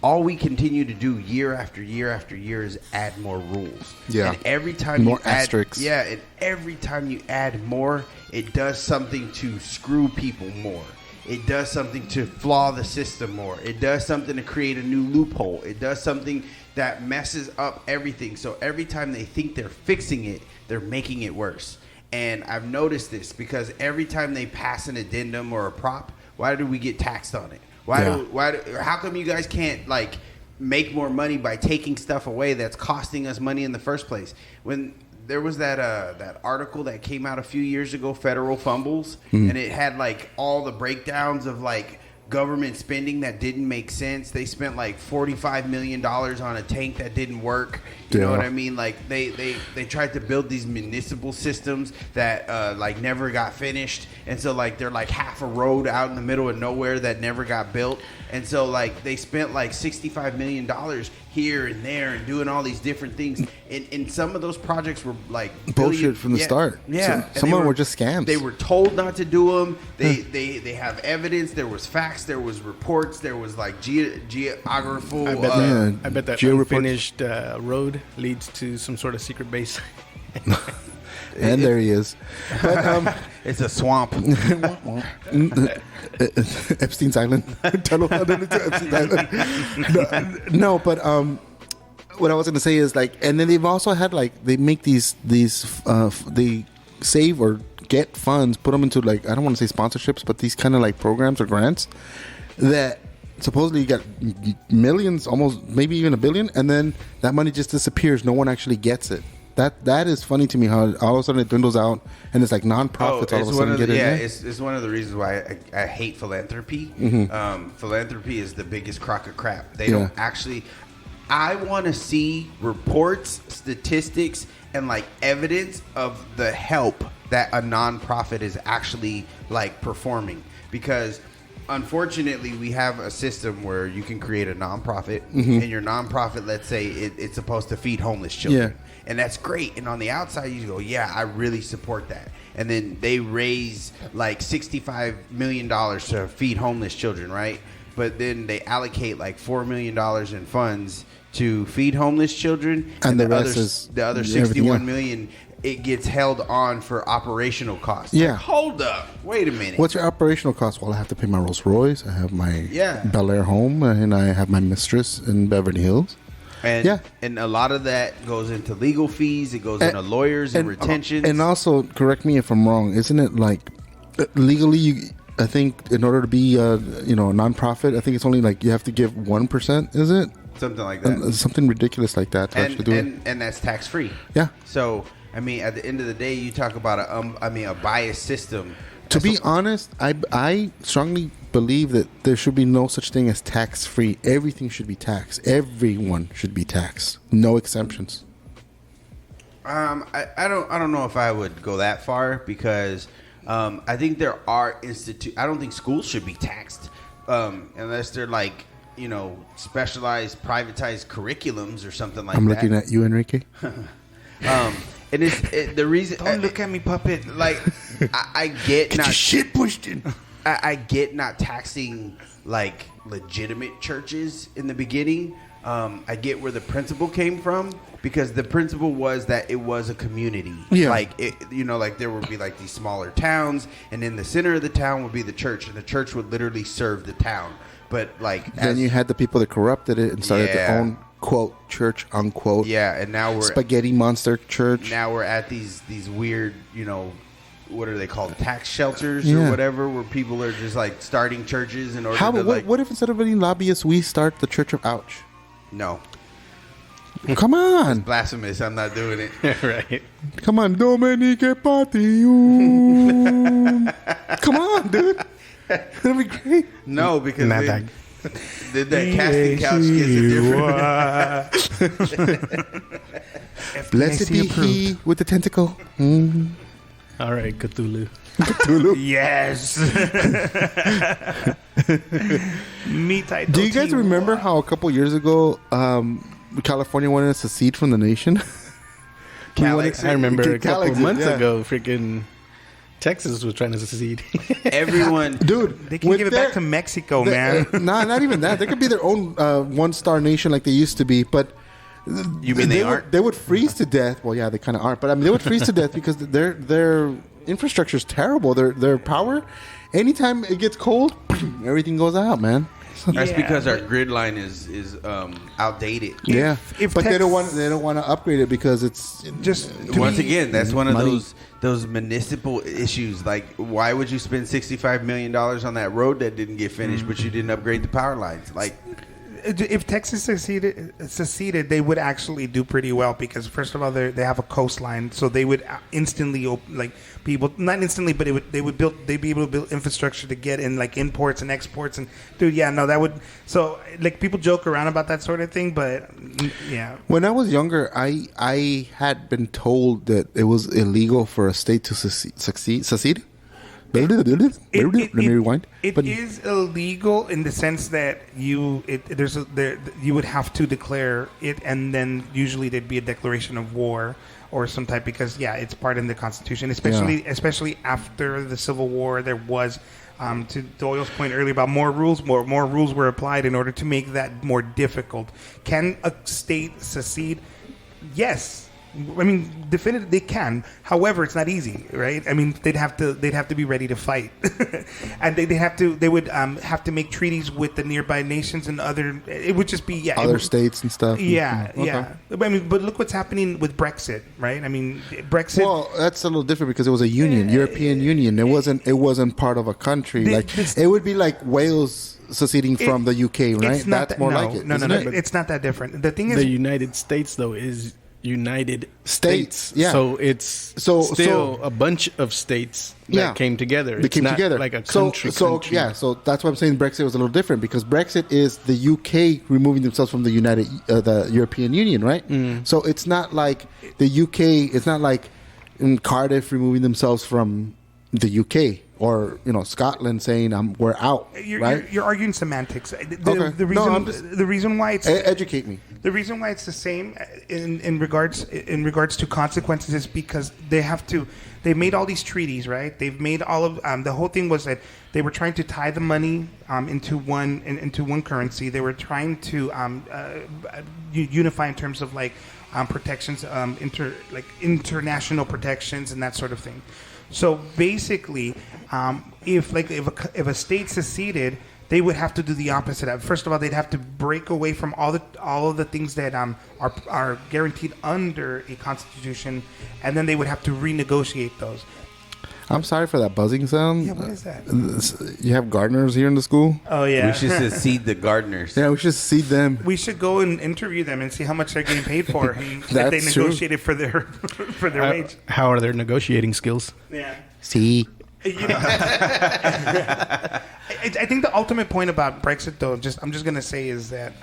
all we continue to do year after year after year is add more rules. Yeah. And every time more you add, asterisks. yeah, and every time you add more, it does something to screw people more. It does something to flaw the system more. It does something to create a new loophole. It does something that messes up everything. So every time they think they're fixing it, they're making it worse. And I've noticed this because every time they pass an addendum or a prop, why do we get taxed on it? How come you guys can't like make more money by taking stuff away that's costing us money in the first place? When there was that article that came out a few years ago, Federal Fumbles, and it had like all the breakdowns of like government spending that didn't make sense. They spent like $45 million on a tank that didn't work. You know what I mean? Like they tried to build these municipal systems that like never got finished, and so like they're like half a road out in the middle of nowhere that never got built. And so like they spent like $65 million here and there and doing all these different things. And some of those projects were like bullshit from the start. Yeah, some of them were just scams. They were told not to do them. They have evidence. There was facts. There was reports. There was like geographical. I bet that unfinished road leads to some sort of secret base. And there he is. But, it's a swamp. Epstein's Island. Tunnel into Epstein's Island. No, but what I was going to say is like, and then they've also had like they make these they save or get funds, put them into like, I don't want to say sponsorships, but these kind of like programs or grants that supposedly you get millions, almost maybe even $1 billion, and then that money just disappears. No one actually gets it. That is funny to me how all of a sudden it dwindles out and it's like non-profits all of a sudden get it. Yeah, it's one of the reasons why I hate philanthropy. Philanthropy is the biggest crock of crap. They don't actually. I want to see reports, statistics, and like evidence of the help that a nonprofit is actually like performing, because unfortunately we have a system where you can create a nonprofit and your nonprofit, let's say it's supposed to feed homeless children. Yeah. And that's great. And on the outside, you go, yeah, I really support that. And then they raise like $65 million to feed homeless children, right? But then they allocate like $4 million in funds to feed homeless children. And the rest is the other $61 million, it gets held on for operational costs. Yeah. Like, hold up. Wait a minute. What's your operational cost? Well, I have to pay my Rolls Royce. I have my Yeah. Bel Air home, and I have my mistress in Beverly Hills. And a lot of that goes into legal fees. It goes into lawyers and retentions. And also, correct me if I'm wrong. Isn't it like legally? I think in order to be a nonprofit, I think it's only like you have to give 1%. Is it something like that? Something ridiculous like that to actually do it. And that's tax free. Yeah. So I mean, at the end of the day, you talk about a biased system. To be honest, I strongly believe that there should be no such thing as tax free. Everything should be taxed. Everyone should be taxed. No exemptions. I don't know if I would go that far because I think there are I don't think schools should be taxed unless they're like specialized privatized curriculums or something like that. I'm looking at you, Enrique. And the reason. Don't look at me, puppet. Like I get not your shit pushed in. I get not taxing like legitimate churches in the beginning. I get where the principle came from because the principle was that it was a community. Yeah. Like like there would be like these smaller towns, and in the center of the town would be the church, and the church would literally serve the town. But like then you had the people that corrupted it and started their own quote church unquote. Yeah, and now we're spaghetti monster church. Now we're at these weird what are they called, tax shelters or whatever, where people are just like starting churches in order to what if instead of any lobbyists we start the Church of Ouch? No. Come on. It's blasphemous. I'm not doing it. Right. Come on, Dominique Party. Come on, dude. That'd be great. No, because that casting couch gets a different. Blessed be he with the tentacle. Mm. All right, Cthulhu. Yes. Do you guys remember how a couple years ago California wanted to secede from the nation? I remember a couple months ago, freaking Texas was trying to secede. Everyone, dude, they can give it back to Mexico, man. Not even that. They could be their own one-star nation like they used to be, but you mean they aren't? They would freeze to death. Well, yeah, they kind of aren't, but I mean, they would freeze to death because their infrastructure is terrible. Their power, anytime it gets cold, everything goes out, man. That's because our grid line is outdated. Yeah, but they don't want to upgrade it because it's just once again that's one of those municipal issues. Like, why would you spend $65 million on that road that didn't get finished, but you didn't upgrade the power lines? Like, if Texas seceded, they would actually do pretty well because first of all, they have a coastline, so they would instantly not instantly, but they'd be able to build infrastructure to get in like imports and exports and that would like people joke around about that sort of thing, but yeah. When I was younger, I had been told that it was illegal for a state to secede. Let me rewind. It is illegal in the sense that you would have to declare it, and then usually there'd be a declaration of war or some type because it's part in the Constitution. Especially after the Civil War, there was to Doyle's point earlier about more rules were applied in order to make that more difficult. Can a state secede? Yes. I mean, definitively they can. However, it's not easy, right? I mean, they'd have to be ready to fight, and they would have to make treaties with the nearby nations and other. It would just be other states and stuff. Yeah. I mean, but look what's happening with Brexit, right? I mean, Brexit. Well, that's a little different because it was a union, European Union. It wasn't part of a country. It would be like Wales seceding from the UK, right? That's more like it. No. It's not that different. The thing is, the United States though is United States. Yeah. So it's still a bunch of states that came together. They came together. Like a country. Yeah, so that's why I'm saying Brexit was a little different because Brexit is the UK removing themselves from the the European Union, right? Mm. So it's not like the UK, it's not like Cardiff removing themselves from the UK. Or Scotland saying we're out. You're arguing semantics. The reason why it's educate me. The reason why it's the same in regards to consequences is because they made all these treaties, right? They've made all of the whole thing was that they were trying to tie the money into one currency. They were trying to unify in terms of protections, international protections and that sort of thing. So basically, if a state seceded, they would have to do the opposite. First of all, they'd have to break away from all of the things that are guaranteed under a constitution, and then they would have to renegotiate those. I'm sorry for that buzzing sound. Yeah, what is that? You have gardeners here in the school? Oh, yeah. We should seed the gardeners. Yeah, we should seed them. We should go and interview them and see how much they're getting paid for, and if That's they true. negotiated for their for their wage. How are their negotiating skills? Yeah. See? You know, I think the ultimate point about Brexit, though, I'm just gonna say is that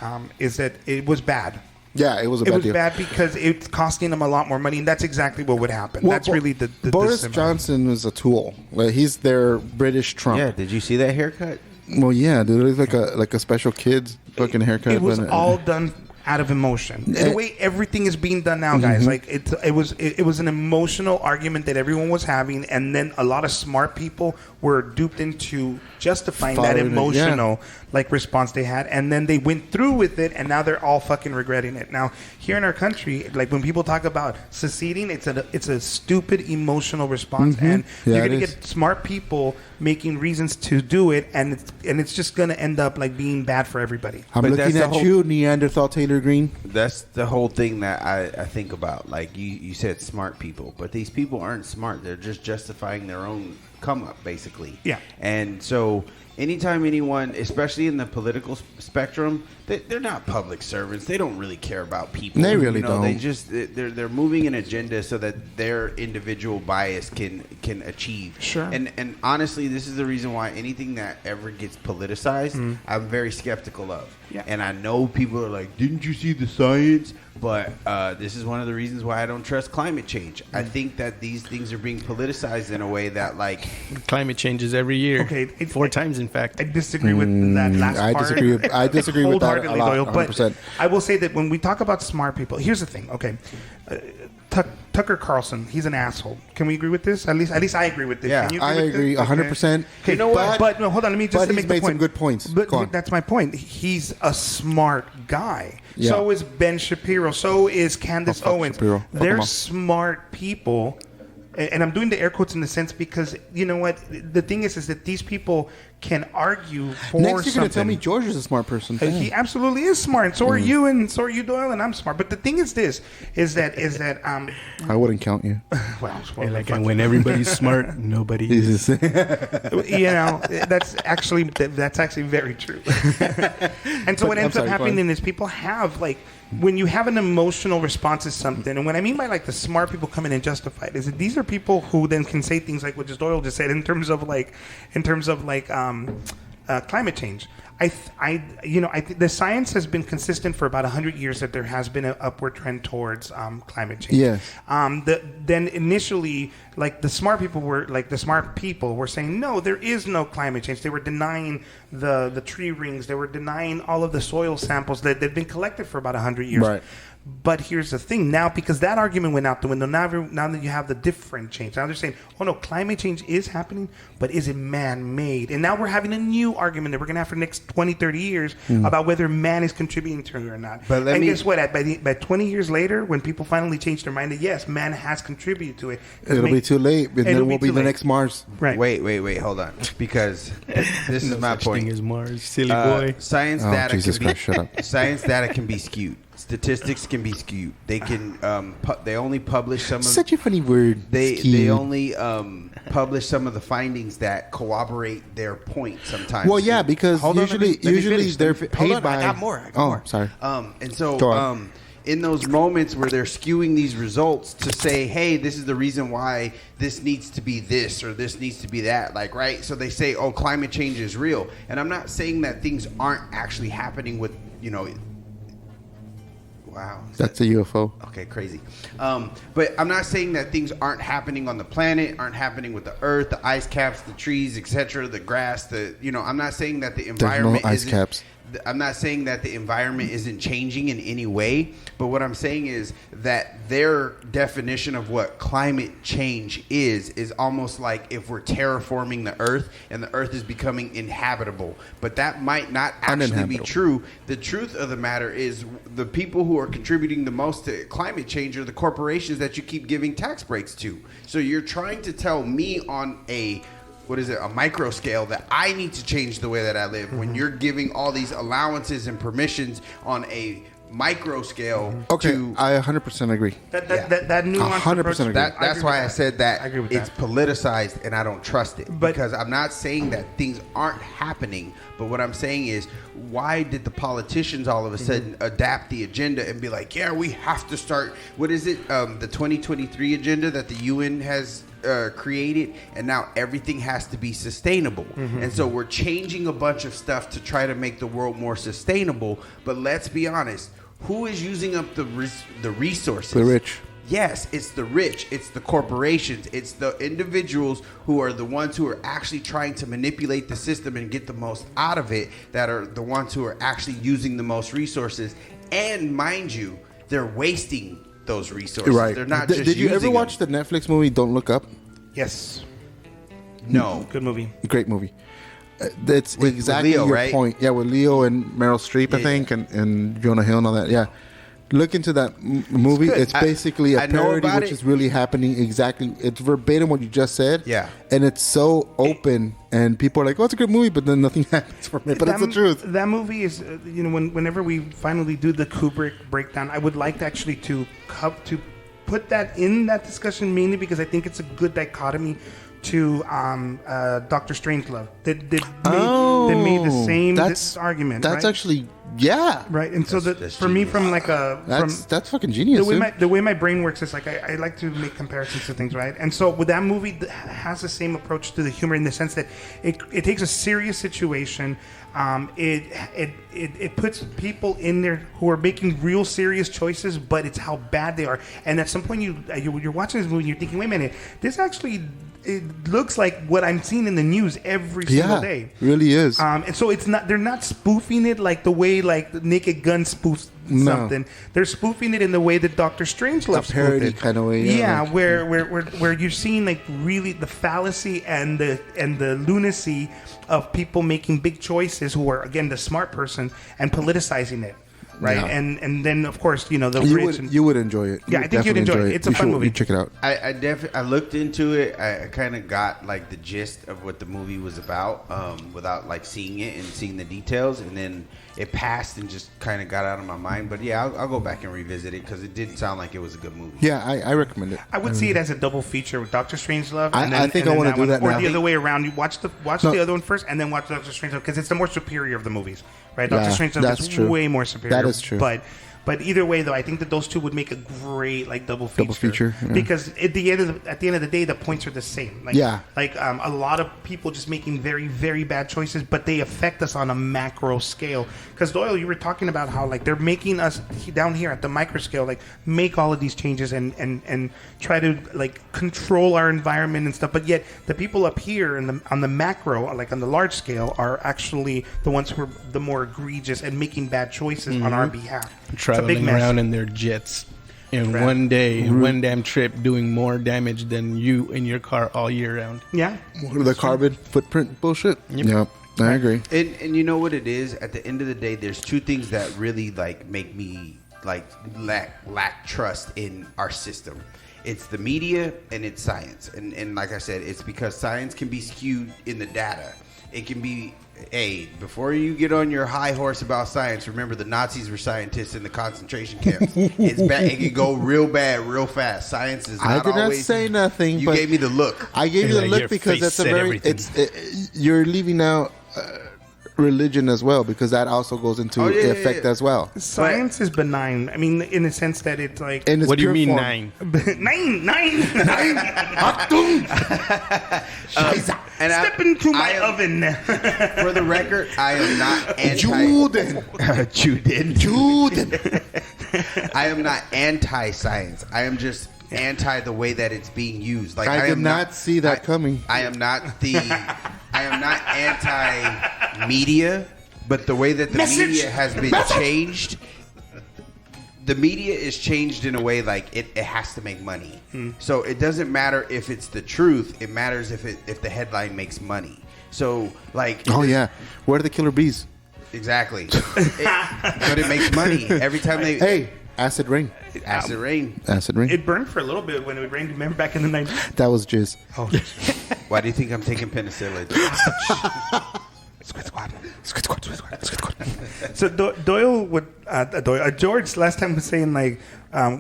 it was bad. Yeah, it was a It bad was deal. bad because it's costing them a lot more money, and that's exactly what would happen. Well, That's really the Boris similar. Johnson is a tool. Like, he's their British Trump. Yeah, did you see that haircut? Well, yeah, dude, it's like a special kid's fucking haircut. It was but- all done out of emotion. The way everything is being done now, guys, like it was an emotional argument that everyone was having, and then a lot of smart people were duped into justifying that Following it, emotional like response they had, and then they went through with it, and now they're all fucking regretting it. Now, here in our country, like when people talk about seceding, it's a stupid emotional response, and Yeah, you're gonna it is. get smart people making reasons to do it, and it's just gonna end up like being bad for everybody. I'm But that's looking the at whole- you, Neanderthal Taylor Green. That's the whole thing that I think about. Like you said, smart people, but these people aren't smart. They're just justifying their own come up, basically. Yeah. And so anytime anyone, especially in the political spectrum, they're not public servants. They don't really care about people. They really don't. They just they're moving an agenda so that their individual bias can achieve. Sure. And honestly, this is the reason why anything that ever gets politicized, I'm very skeptical of. Yeah. And I know people are like, didn't you see the science? But this is one of the reasons why I don't trust climate change. I think that these things are being politicized in a way that, like, Climate changes every year. Okay, 4 times, in fact. I disagree with that last I part. disagree with that a Wholeheartedly, lot, Doyle, 100%. but I will say that when we talk about smart people, here's the thing. Okay, Tucker Carlson, he's an asshole. Can we agree with this? At least I agree with this. Yeah, Can you I with agree this? 100%. Okay, You know what? But no, hold on. Let me just But to he's make the made point. some good points. But Go on. that's my point. He's a smart guy. Yeah. So is Ben Shapiro. So is Candace fuck Owens. Shapiro. Fuck They're him off. smart people. And I'm doing the air quotes in the sense because you know what the thing is that these people can argue for Next, you're something. going to tell me George is a smart person. He absolutely is smart. And so are you, and so are you, Doyle, and I'm smart. But the thing is this: is that I wouldn't count you. well, And like, and when everybody's smart, nobody is. you know, that's actually very true. And so what I'm ends sorry, up go happening on. is people have like when you have an emotional response to something, and what I mean by like the smart people come in and justify it is that these are people who then can say things like what just Doyle just said in terms of climate change. I think the science has been consistent for about 100 years that there has been an upward trend towards climate change. Yes. Then initially, like the smart people were saying, no, there is no climate change. They were denying the tree rings. They were denying all of the soil samples that had been collected for about 100 years. Right. But here's the thing now, because that argument went out the window, now that you have the different change, now they're saying, oh no, climate change is happening, but is it man-made? And now we're having a new argument that we're going to have for the next 20, 30 years about whether man is contributing to it or not. But guess what? By 20 years later, when people finally change their mind that yes, man has contributed to it. It'll be too late, and then we'll be too the late. next Mars. Right. wait, hold on, because this is my Such point. thing as Mars, silly boy. Science Oh, data Jesus can be Christ, shut up. science data can be skewed. Statistics can be skewed. They can they only publish some of Such a funny word. they Skewed. only publish some of the findings that corroborate their point sometimes. Well, yeah, because Hold on, let me finish. they're Hold paid on, by. I got more. Sorry. And so Go on. in those moments where they're skewing these results to say, hey, this is the reason why this needs to be this or this needs to be that, like, right? So they say, oh, climate change is real. And I'm not saying that things aren't actually happening with, wow. That's a UFO. Okay, crazy. But I'm not saying that things aren't happening on the planet, aren't happening with the earth, the ice caps, the trees, etc., the grass, I'm not saying that the environment ice isn't- caps. I'm not saying that the environment isn't changing in any way, but what I'm saying is that their definition of what climate change is almost like if we're terraforming the earth and the earth is becoming inhabitable. But that might not actually be Uninhabitable. true. The truth of the matter is the people who are contributing the most to climate change are the corporations that you keep giving tax breaks to. So you're trying to tell me on a a micro scale that I need to change the way that I live. When you're giving all these allowances and permissions on a micro scale, Okay, I 100% agree. That nuance 100% approach, agree. that's why I said that I agree with it's that. politicized and I don't trust it. But- Because I'm not saying that things aren't happening, but what I'm saying is, why did the politicians all of a sudden adapt the agenda and be like, yeah, we have to start, what is it, the 2023 agenda that the UN has created, and now everything has to be sustainable. And so we're changing a bunch of stuff to try to make the world more sustainable, but let's be honest, who is using up the resources? The rich. Yes, it's the rich, it's the corporations, it's the individuals who are the ones who are actually trying to manipulate the system and get the most out of it, that are the ones who are actually using the most resources. And mind you, they're wasting those resources. Right. They're not Did just you ever using watch them. the Netflix movie Don't Look Up? Yes. No. Good movie. Great movie. That's With exactly Leo, your right? point. Yeah, with Leo and Meryl Streep, I Yeah, think, and Jonah Hill and all that. Yeah. Look into that movie. good. It's basically a I know parody, about which it. is really happening exactly. It's verbatim what you just said. Yeah. And it's so open, and people are like, "Oh, it's a good movie," but then nothing happens from it. But it's the truth. That movie is, whenever we finally do the Kubrick breakdown, I would like to actually to put that in that discussion, mainly because I think it's a good dichotomy to Doctor Strangelove. That made the same argument. That's right? actually, yeah. Right, and so That's for me, genius. from like That's fucking genius. the way my brain works is like I like to make comparisons to things, right? And so with that movie has the same approach to the humor in the sense that it takes a serious situation, it puts people in there who are making real serious choices, but it's how bad they are. And at some point you're watching this movie and you're thinking, wait a minute, this actually, it looks like what I'm seeing in the news every single day. Really is. And so they're not spoofing it like the way like the Naked Gun spoofs something. They're spoofing it in the way that Doctor Strangelove spoofed parody it. kind of way. Yeah, like- where you're seeing like really the fallacy and the lunacy of people making big choices who are, again, the smart person, and politicizing it. Right, Yeah. and then of course the you rich. would, you would enjoy it. Yeah, I think you'd enjoy it. It's a fun movie. You check it out. I looked into it. I kind of got like the gist of what the movie was about, without like seeing it and seeing the details, and then it passed and just kind of got out of my mind. But yeah, I'll go back and revisit it because it did sound like it was a good movie. Yeah, I recommend it. I would see it as a double feature with Doctor Strangelove. I think I wanna do that or now. the other way around. You watch the other one first, and then watch Doctor Strangelove because it's the more superior of the movies, right? Doctor Yeah, Strangelove that's is true. way more superior. That is true. But either way, though, I think that those two would make a great like double feature. Yeah. Because at the end of the day, the points are the same. Like, Yeah. Like a lot of people just making very, very bad choices, but they affect us on a macro scale. Because Doyle, you were talking about how like they're making us down here at the micro scale, like make all of these changes and try to like control our environment and stuff. But yet the people up here on the macro, like on the large scale, are actually the ones who are the more egregious and making bad choices on our behalf. It's a big Traveling mess. around in their jets in Right. one day, one damn trip, doing more damage than you in your car all year round. Yeah. The carbon footprint bullshit. Yep, I agree. And you know what it is? At the end of the day, there's two things that really like make me like lack trust in our system. It's the media and it's science. And like I said, it's because science can be skewed in the data. It can be, hey, before you get on your high horse about science, remember the Nazis were scientists in the concentration camps. It's bad. It can go real bad, real fast. Science is not I did not always. say nothing. You but gave me the look. I gave you the Like, look your because face that's a said very. everything. You're leaving out religion as well because that also goes into Oh, yeah, effect yeah. as well. Science is benign. I mean, in the sense that it's like And it's What do you pure mean form. 9? nine. And Step into my I am- oven. For the record, I am not anti. Juden. I am not anti-science. I am just anti the way that it's being used. Like I did am not see that coming. I am not anti-media, but the way that the Message. media has been changed. The media is changed in a way like it has to make money. So it doesn't matter if it's the truth. It matters if the headline makes money. So like, Oh yeah, where are the killer bees? exactly. But it makes money every time they. Hey, Acid rain. Acid rain. Acid rain. It burned for a little bit when it rained. Remember back in the 90s? That was jizz. Oh, Why do you think I'm taking penicillin? Squid squad. So Doyle would George last time was saying like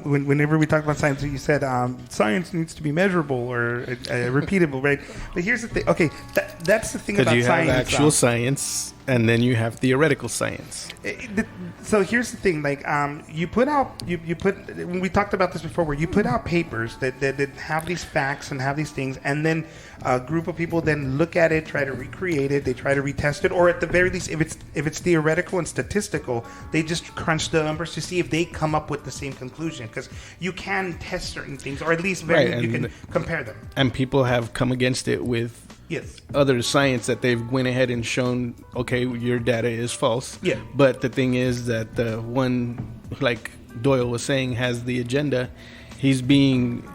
whenever we talked about science, you said science needs to be measurable or repeatable, right? But here's the thing. Okay, that's the thing about you science. have actual science, and then you have theoretical science. So here's the thing, like you put when we talked about this before, where you put out papers that have these facts and have these things, and then a group of people then look at it, try to recreate it, they try to retest it, or at the very least, if it's theoretical and statistical, they just crunch the numbers to see if they come up with the same conclusion, because you can test certain things, or at least you can compare them. And people have come against it with other science that they've went ahead and shown, okay, your data is false. Yeah. But the thing is that the one, like Doyle was saying, has the agenda. He's being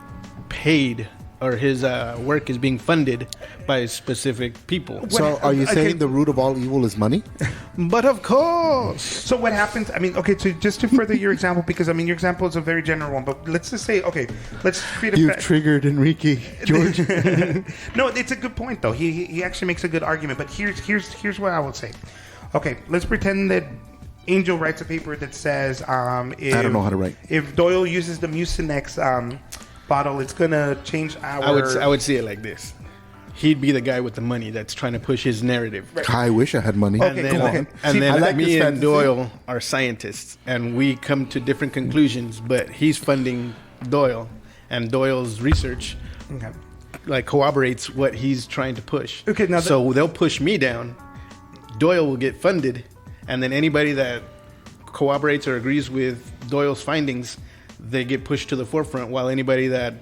paid, or his work is being funded by specific people. So are you saying the root of all evil is money? But of course. So what happens, I mean, okay, so just to further your example, because, I mean, your example is a very general one, but let's just say, okay, let's create a... You've triggered Enrique, George. No, it's a good point, though. He actually makes a good argument, but here's what I would say. Okay, let's pretend that Angel writes a paper that says... I don't know how to write. If Doyle uses the Mucinex bottle, it's going to change our... I would see it like this. He'd be the guy with the money that's trying to push his narrative. Right. I wish I had money. Okay, And See, then I like me this and fantasy. Doyle are scientists, and we come to different conclusions, but he's funding Doyle, and Doyle's research like corroborates what he's trying to push. Okay, now so they'll push me down, Doyle will get funded, and then anybody that corroborates or agrees with Doyle's findings, they get pushed to the forefront, while anybody that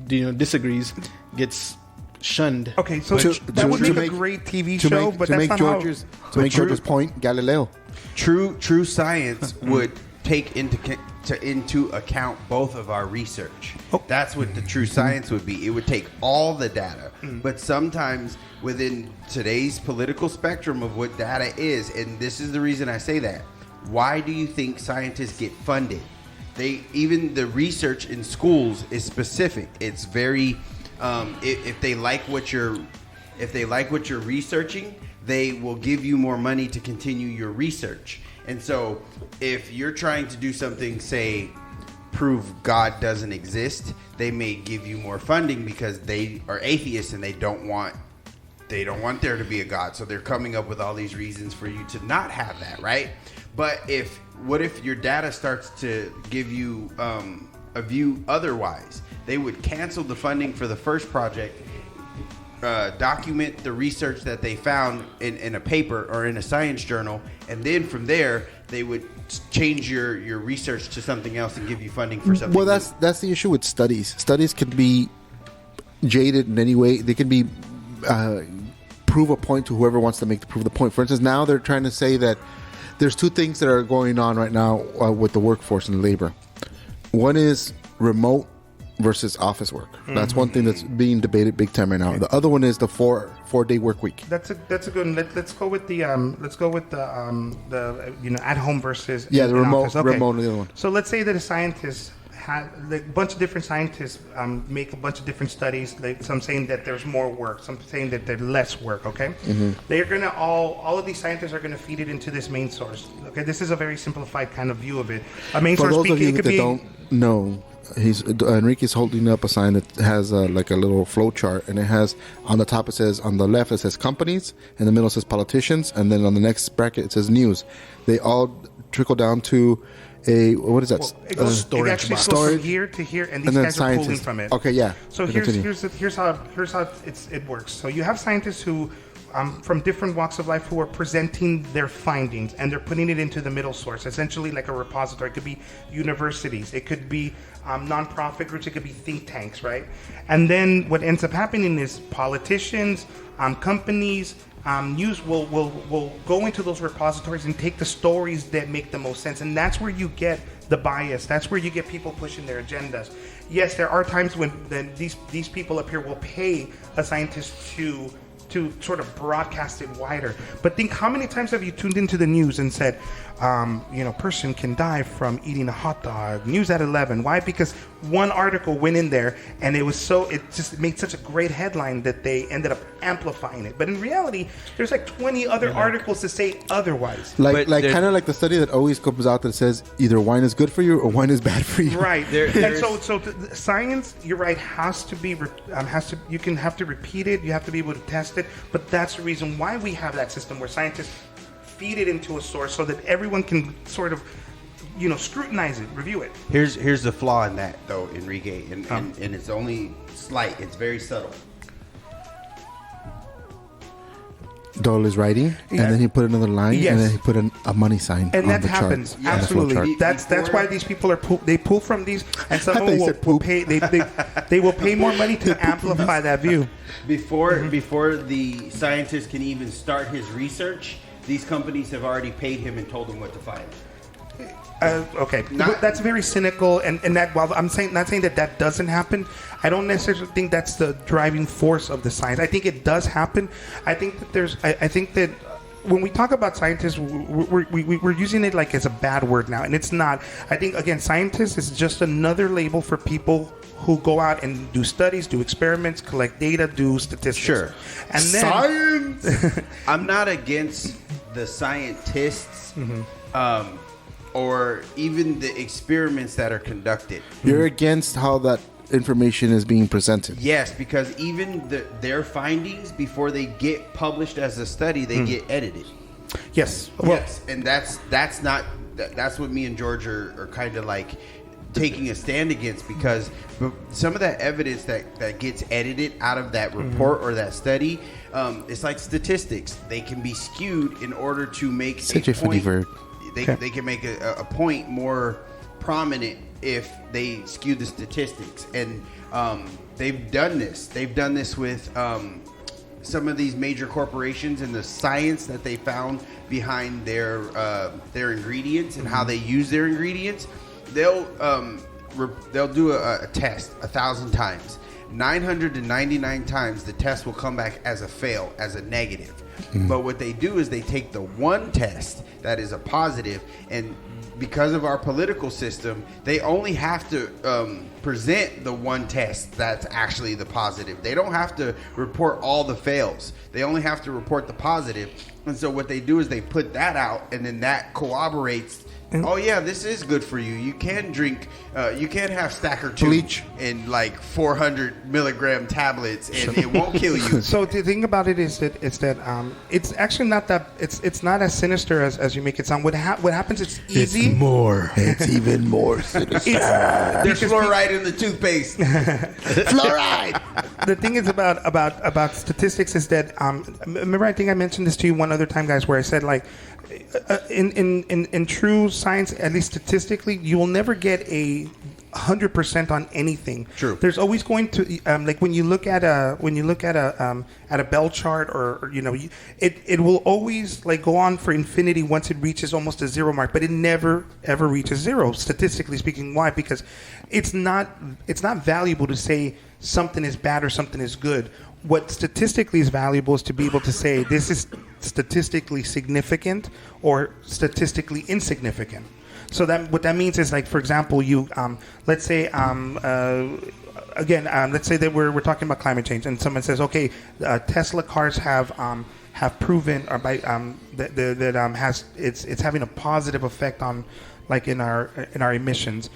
disagrees gets shunned. Okay, so that would make a great TV show, but that's not George's, how... To make George's point, Galileo. True science would take into account both of our research. That's what the true science would be. It would take all the data. But sometimes within today's political spectrum of what data is, and this is the reason I say that, why do you think scientists get funded? Even the research in schools is specific. It's very if they like what you're researching, they will give you more money to continue your research. And so if you're trying to do something, say prove God doesn't exist, they may give you more funding because they are atheists and they don't want there to be a God. So they're coming up with all these reasons for you to not have that, right? But what if your data starts to give you a view otherwise? They would cancel the funding for the first project, document the research that they found in a paper or in a science journal, and then from there they would change your research to something else and give you funding for something. Well, that's the issue with studies. Studies can be jaded in any way. They can be prove a point to whoever wants to prove the point. For instance, now they're trying to say that there's two things that are going on right now with the workforce and labor. One is remote versus office work. That's one thing that's being debated big time right now. The other one is the four-day work week. That's a good one. Let's go with the at home versus the remote. office. Okay. Remote is the other one. So let's say that a scientist a bunch of different scientists make a bunch of different studies. Some saying that there's more work, some saying that there's less work. Okay, they're gonna all of these scientists are gonna feed it into this main source. Okay, this is a very simplified kind of view of it. A main For source those of you it could that be. don't know, Enrique's holding up a sign that has like a little flow chart, and it has on the top, it says, on the left it says companies, in the middle it says politicians, and then on the next bracket it says news. They all trickle down to a, what is that? Well, it goes, it actually goes from here to here, and these guys are pulling from it. Okay, yeah. So here's how it works. So you have scientists who, from different walks of life, who are presenting their findings, and they're putting it into the middle source, essentially like a repository. It could be universities, it could be nonprofit groups, it could be think tanks, right? And then what ends up happening is politicians, companies, news will go into those repositories and take the stories that make the most sense, and that's where you get the bias. That's where you get people pushing their agendas. Yes, there are times when these people up here will pay a scientist to to sort of broadcast it wider. But think, how many times have you tuned into the news and said, person can die from eating a hot dog, news at 11. Why? Because one article went in there and it just made such a great headline that they ended up amplifying it. But in reality, there's like 20 other articles to say otherwise. Like kind of like the study that always comes out that says either wine is good for you or wine is bad for you. Right. And so the science, you're right, has to repeat it. You have to be able to test it. But that's the reason why we have that system where scientists feed it into a source so that everyone can sort of, scrutinize it, review it. Here's the flaw in that, though, Enrique, and it's only slight. It's very subtle. Dole is writing, and then he put another line, and then he put a money sign and on that the happens. chart. Absolutely. That's why these people are they pull from these, and some will pay. They will pay more money to amplify that view. Before the scientist can even start his research, these companies have already paid him and told him what to find. Okay, that's very cynical, and that while I'm not saying that doesn't happen, I don't necessarily think that's the driving force of the science. I think it does happen. I think that when we talk about scientists, we're using it like as a bad word now, and it's not. I think again, scientist is just another label for people who go out and do studies, do experiments, collect data, do statistics. Sure. And then science. I'm not against the scientists. Or even the experiments that are conducted. You're against how that information is being presented. Yes, because even their findings, before they get published as a study, they get edited. Yes. Yes, and that's what me and George are kind of like taking a stand against, because some of that evidence that gets edited out of that report or that study, it's like statistics. They can be skewed in order to make such a funny verb. They can make a point more prominent if they skew the statistics. And they've done this. They've done this with some of these major corporations and the science that they found behind their ingredients and how they use their ingredients. They'll do a test 1,000 times. 999 times the test will come back as a fail, as a negative. But what they do is they take the one test that is a positive, and because of our political system, they only have to present the one test that's actually the positive. They don't have to report all the fails. They only have to report the positive. And so what they do is they put that out, and then that corroborates, oh yeah, this is good for you. You can drink, you can have Stacker 2 bleach in like 400 milligram tablets, and it won't kill you. So the thing about it is that it's actually not that it's not as sinister as you make it sound. What happens? It's easy. It's even more sinister. There's fluoride in the toothpaste. Fluoride. The thing is about statistics is that remember, I think I mentioned this to you one other time, guys, where I said like in true science, at least statistically, you will never get a 100% on anything. True. There's always going to like when you look at a bell chart, or it will always like go on for infinity once it reaches almost a zero mark, but it never ever reaches zero, statistically speaking. Why? Because it's not valuable to say something is bad or something is good. What statistically is valuable is to be able to say this is statistically significant or statistically insignificant. So that what that means is, like, for example, you let's say let's say that we're talking about climate change, and someone says, okay, Tesla cars have proven, or by that has it's having a positive effect on, like, in our emissions.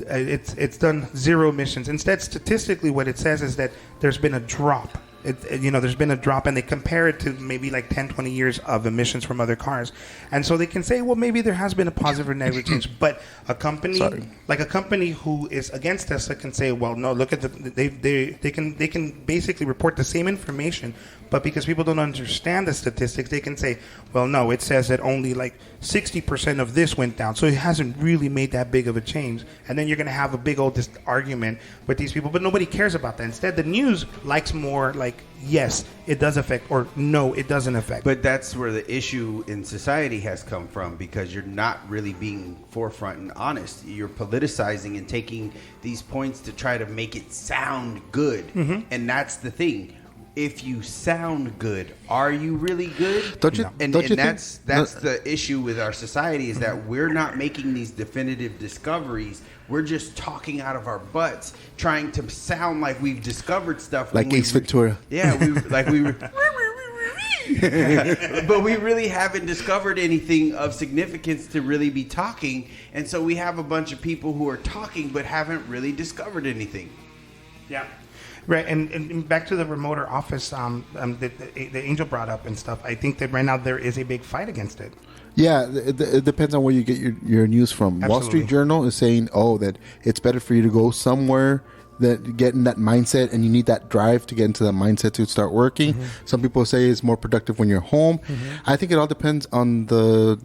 It's done zero emissions. Instead, statistically, what it says is that there's been a drop. There's been a drop, and they compare it to maybe like 10, 20 years of emissions from other cars. And so they can say, well, maybe there has been a positive or negative change. But a company who is against Tesla can say, well, no, look at they can basically report the same information, but because people don't understand the statistics, they can say, well, no, it says that only like 60% of this went down, so it hasn't really made that big of a change. And then you're going to have a big old argument with these people, but nobody cares about that. Instead, the news likes more like, yes, it does affect, or no, it doesn't affect. But that's where the issue in society has come from, because you're not really being forefront and honest. You're politicizing and taking these points to try to make it sound good. And that's the thing. if you sound good, are you really good? Don't you? And, don't and you that's think, the issue with our society, is that we're not making these definitive discoveries. We're just talking out of our butts, trying to sound like we've discovered stuff. like Ace Ventura? Yeah, but we really haven't discovered anything of significance to really be talking, and so we have a bunch of people who are talking but haven't really discovered anything. Yeah. Right, and back to the remoter office the Angel brought up and stuff. I think that right now there is a big fight against it. Yeah, it depends on where you get your news from. Absolutely. Wall Street Journal is saying, that it's better for you to go somewhere that get in that mindset, and you need that drive to get into that mindset to start working. Mm-hmm. Some people say it's more productive when you're home. Mm-hmm. I think it all depends on the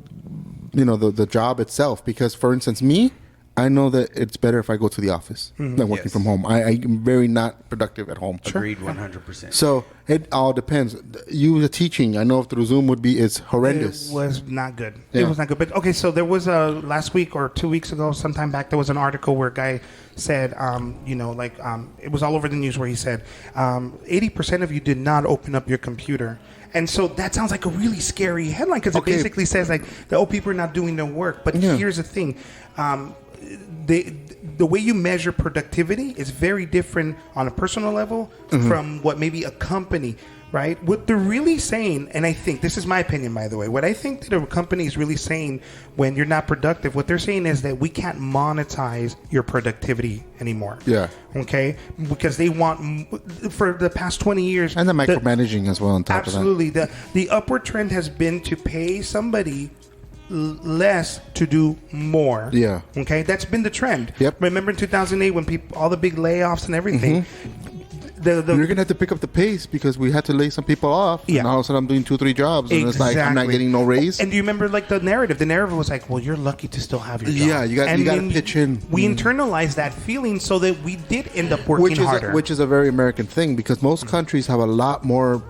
job itself. Because, for instance, I know that it's better if I go to the office than working from home. I'm very not productive at home. Agreed, 100%. So it all depends. You teaching, I know through Zoom is horrendous. It was not good. Yeah. It was not good. But okay, so there was last week or 2 weeks ago, sometime back, there was an article where a guy said, it was all over the news where he said, 80% of you did not open up your computer. And so that sounds like a really scary headline, because it basically says like, people are not doing their work. But here's the thing. The way you measure productivity is very different on a personal level from what maybe a company, right? What they're really saying, and I think this is my opinion, by the way, what I think that a company is really saying when you're not productive, what they're saying is that we can't monetize your productivity anymore. Yeah. Okay? Because they want, for the past 20 years. And the micromanaging as well on top absolutely, of that. The upward trend has been to pay somebody less to do more. Yeah. Okay, that's been the trend. Yep. Remember in 2008 when all the big layoffs and everything. You're gonna have to pick up the pace because we had to lay some people off. Yeah. And all of a sudden I'm doing 2-3 jobs, and it's like I'm not getting no raise. And do you remember like the narrative? The narrative was like, well, you're lucky to still have your job. Yeah, you got to pitch in. We internalized that feeling so that we did end up working harder. Which is a very American thing, because most countries have a lot more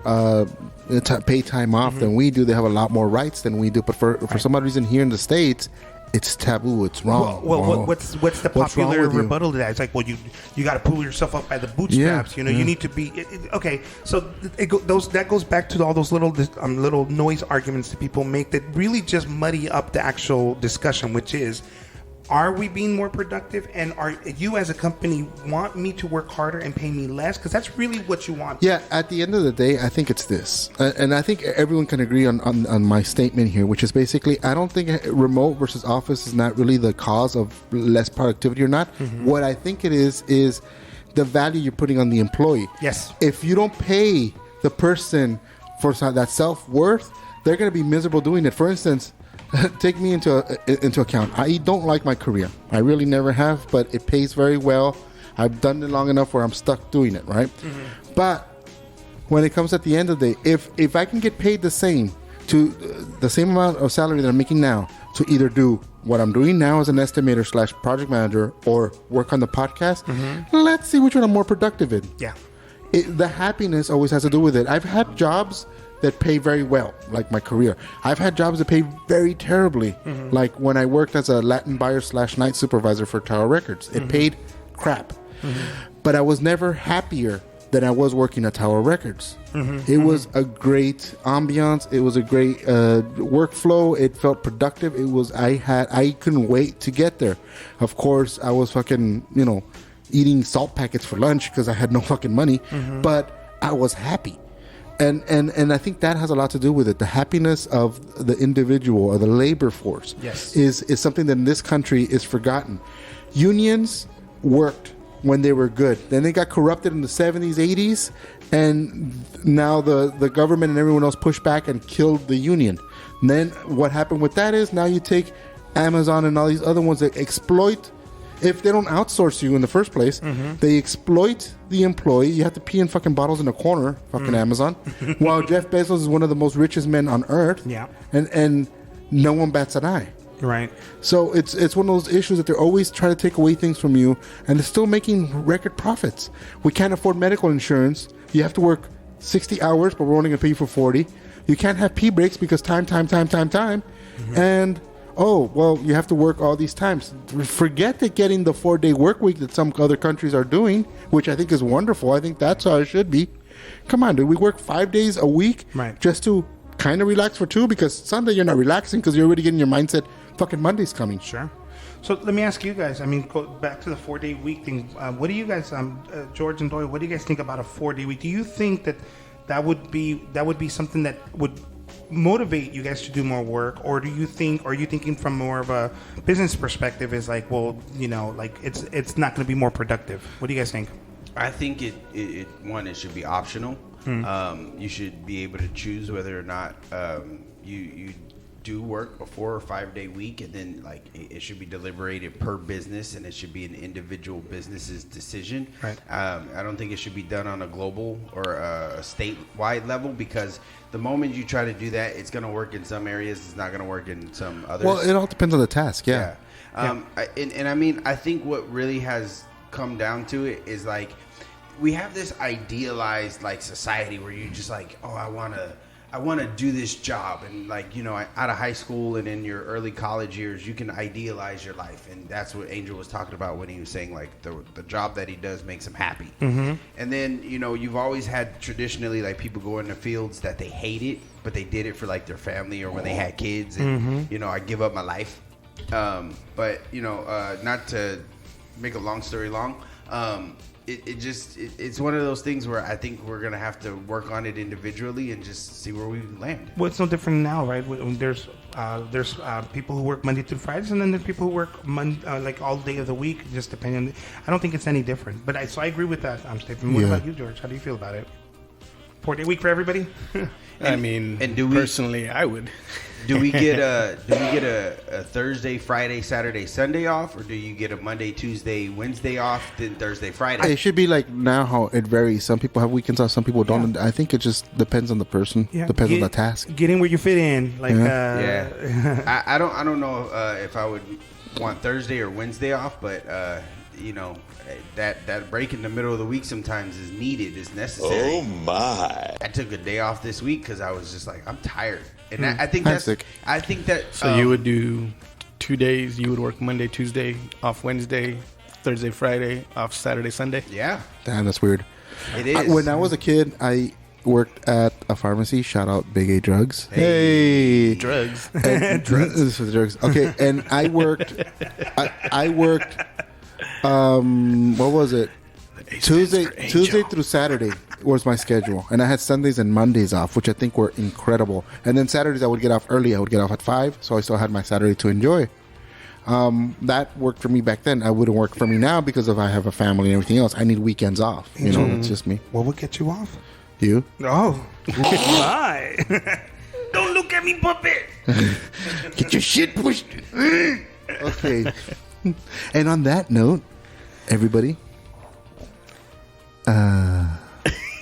pay time off than we do. They have a lot more rights than we do. But for some odd reason here in the States, it's taboo. It's wrong. Well, what's the popular rebuttal to that? It's like, well, you got to pull yourself up by the bootstraps. Yeah. You need to be okay. So that goes back to all those little noise arguments that people make that really just muddy up the actual discussion, which is, are we being more productive? And are you as a company want me to work harder and pay me less? Because that's really what you want. Yeah, at the end of the day, I think it's this. And I think everyone can agree on my statement here, which is basically, I don't think remote versus office is not really the cause of less productivity or not. What I think it is the value you're putting on the employee. Yes. If you don't pay the person for that self-worth, they're going to be miserable doing it. For instance, take me into account. I don't like my career. I really never have, but it pays very well. I've done it long enough where I'm stuck doing it, right? But when it comes at the end of the day, if I can get paid the same amount of salary that I'm making now to either do what I'm doing now as an estimator / project manager or work on the podcast, let's see which one I'm more productive in. Yeah. The happiness always has to do with it. I've had jobs that pay very well, like my career. I've had jobs that pay very terribly, like when I worked as a Latin buyer / night supervisor for Tower Records. It paid crap. But I was never happier than I was working at Tower Records. It was a great ambiance. It was a great workflow. It felt productive. I couldn't wait to get there. Of course, I was fucking, eating salt packets for lunch because I had no fucking money, but I was happy. And I think that has a lot to do with it. The happiness of the individual or the labor force is something that in this country is forgotten. Unions worked when they were good. Then they got corrupted in the 70s, 80s, and now the government and everyone else pushed back and killed the union. And then what happened with that is now you take Amazon and all these other ones that exploit. If they don't outsource you in the first place, they exploit the employee. You have to pee in fucking bottles in a corner, fucking Amazon. While Jeff Bezos is one of the most richest men on earth. Yeah. And no one bats an eye. Right. So it's one of those issues that they're always trying to take away things from you, and they're still making record profits. We can't afford medical insurance. You have to work 60 hours, but we're only going to pay you for 40. You can't have pee breaks because time. And oh, well, you have to work all these times. Forget that getting the 4-day work week that some other countries are doing, which I think is wonderful. I think that's how it should be. come on, dude. We work 5 days a week Right. just to kind of relax for 2, because Sunday you're not relaxing because you're already getting your mindset. Fucking Monday's coming. Sure. So let me ask you guys. I mean, go back to the 4-day week thing. What do you guys, George and Doyle? What do you guys think about a 4-day week? Do you think that would be something that would motivate you guys to do more work, or are you thinking from more of a business perspective? Is like, well, like it's not going to be more productive. What do you guys think? I think it should be optional. You should be able to choose whether or not you do work a 4 or 5 day week, and then like it should be deliberated per business, and it should be an individual business's decision. Right. I don't think it should be done on a global or a statewide level, because the moment you try to do that, it's going to work in some areas, it's not going to work in some others. Well, it all depends on the task. Yeah. And I mean, I think what really has come down to it is like, we have this idealized like society where you're just like, oh, I want to do this job, and like, out of high school and in your early college years, you can idealize your life, and that's what Angel was talking about when he was saying like the job that he does makes him happy. And then you've always had traditionally like people go into fields that they hated, but they did it for like their family or when they had kids, and I give up my life. But not to make a long story long. It's one of those things where I think we're going to have to work on it individually and just see where we land. Well, it's no different now, right? There's people who work Monday through Fridays, and then there's people who work like all day of the week, just depending on I don't think it's any different. But I agree with that, Stephen. What about you, George? How do you feel about it? 4-day week for everybody? Personally, I would. Do we get a Thursday, Friday, Saturday, Sunday off, or do you get a Monday, Tuesday, Wednesday off, then Thursday, Friday? It should be like now how it varies. Some people have weekends off, some people don't. Yeah. I think it just depends on the person. Yeah. Depends on the task. Get in where you fit in. Like I don't know if I would want Thursday or Wednesday off, but that break in the middle of the week sometimes is needed, is necessary. Oh my! I took a day off this week because I was just like, I'm tired. And I think that's sick. I think that so you would do 2 days. You would work Monday, Tuesday, off Wednesday, Thursday, Friday, off Saturday, Sunday. Yeah, damn, that's weird. It is. When I was a kid, I worked at a pharmacy. Shout out Big A Drugs. Hey, drugs. Drugs. This was drugs. Okay, and I worked. I worked. What was it? Tuesday through Saturday was my schedule, and I had Sundays and Mondays off, which I think were incredible. And then Saturdays I would get off early. I would get off at 5, so I still had my Saturday to enjoy. That worked for me back then. I wouldn't work for me now because I have a family and everything else. I need weekends off. That's just me. What would get you off? You? Oh, my! Don't look at me, puppet. Get your shit pushed. Okay. And on that note, everybody.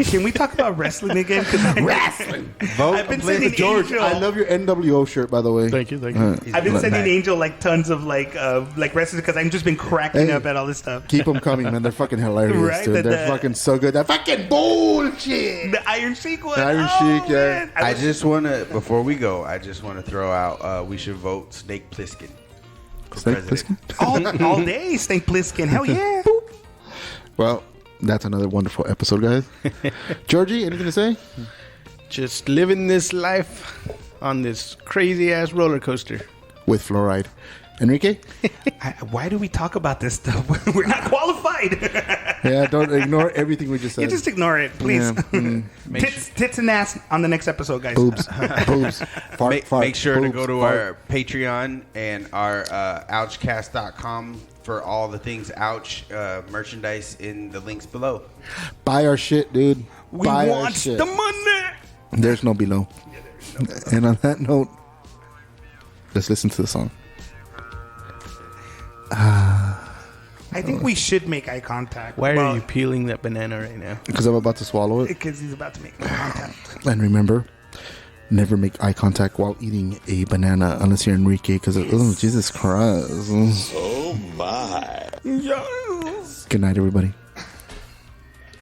Can we talk about wrestling again? Wrestling. I've been sending George. Angel. I love your NWO shirt, by the way. Thank you. I've been sending Angel like tons of like wrestlers because I've just been cracking up at all this stuff. Keep them coming, man. They're fucking hilarious, right? Dude. They're fucking so good. They're fucking bullshit. The Iron Sheik one. The Iron Sheik, yeah. I just want to, before we go, throw out, we should vote Snake Plissken. Snake Plissken? all day, Snake Plissken. Hell yeah. Well, that's another wonderful episode, guys. Georgie, anything to say? Just living this life on this crazy ass roller coaster with fluoride. Enrique? Why do we talk about this stuff? We're not qualified. Yeah, don't ignore everything we just said. You just ignore it, please. Yeah. Tits and ass on the next episode, guys. Boobs. Boobs. Fart, make sure to go to our Patreon and our Ouchcast.com for all the things Ouch merchandise in the links below. Buy our shit, dude. We want the money. There's no below. Yeah, there's no below. And on that note, let's listen to the song. I think we should make eye contact. Why are you peeling that banana right now? Because I'm about to swallow it. Because he's about to make eye contact. And remember, never make eye contact while eating a banana unless you're Enrique. Because, oh, Jesus Christ. Oh, my. Yes. Good night, everybody.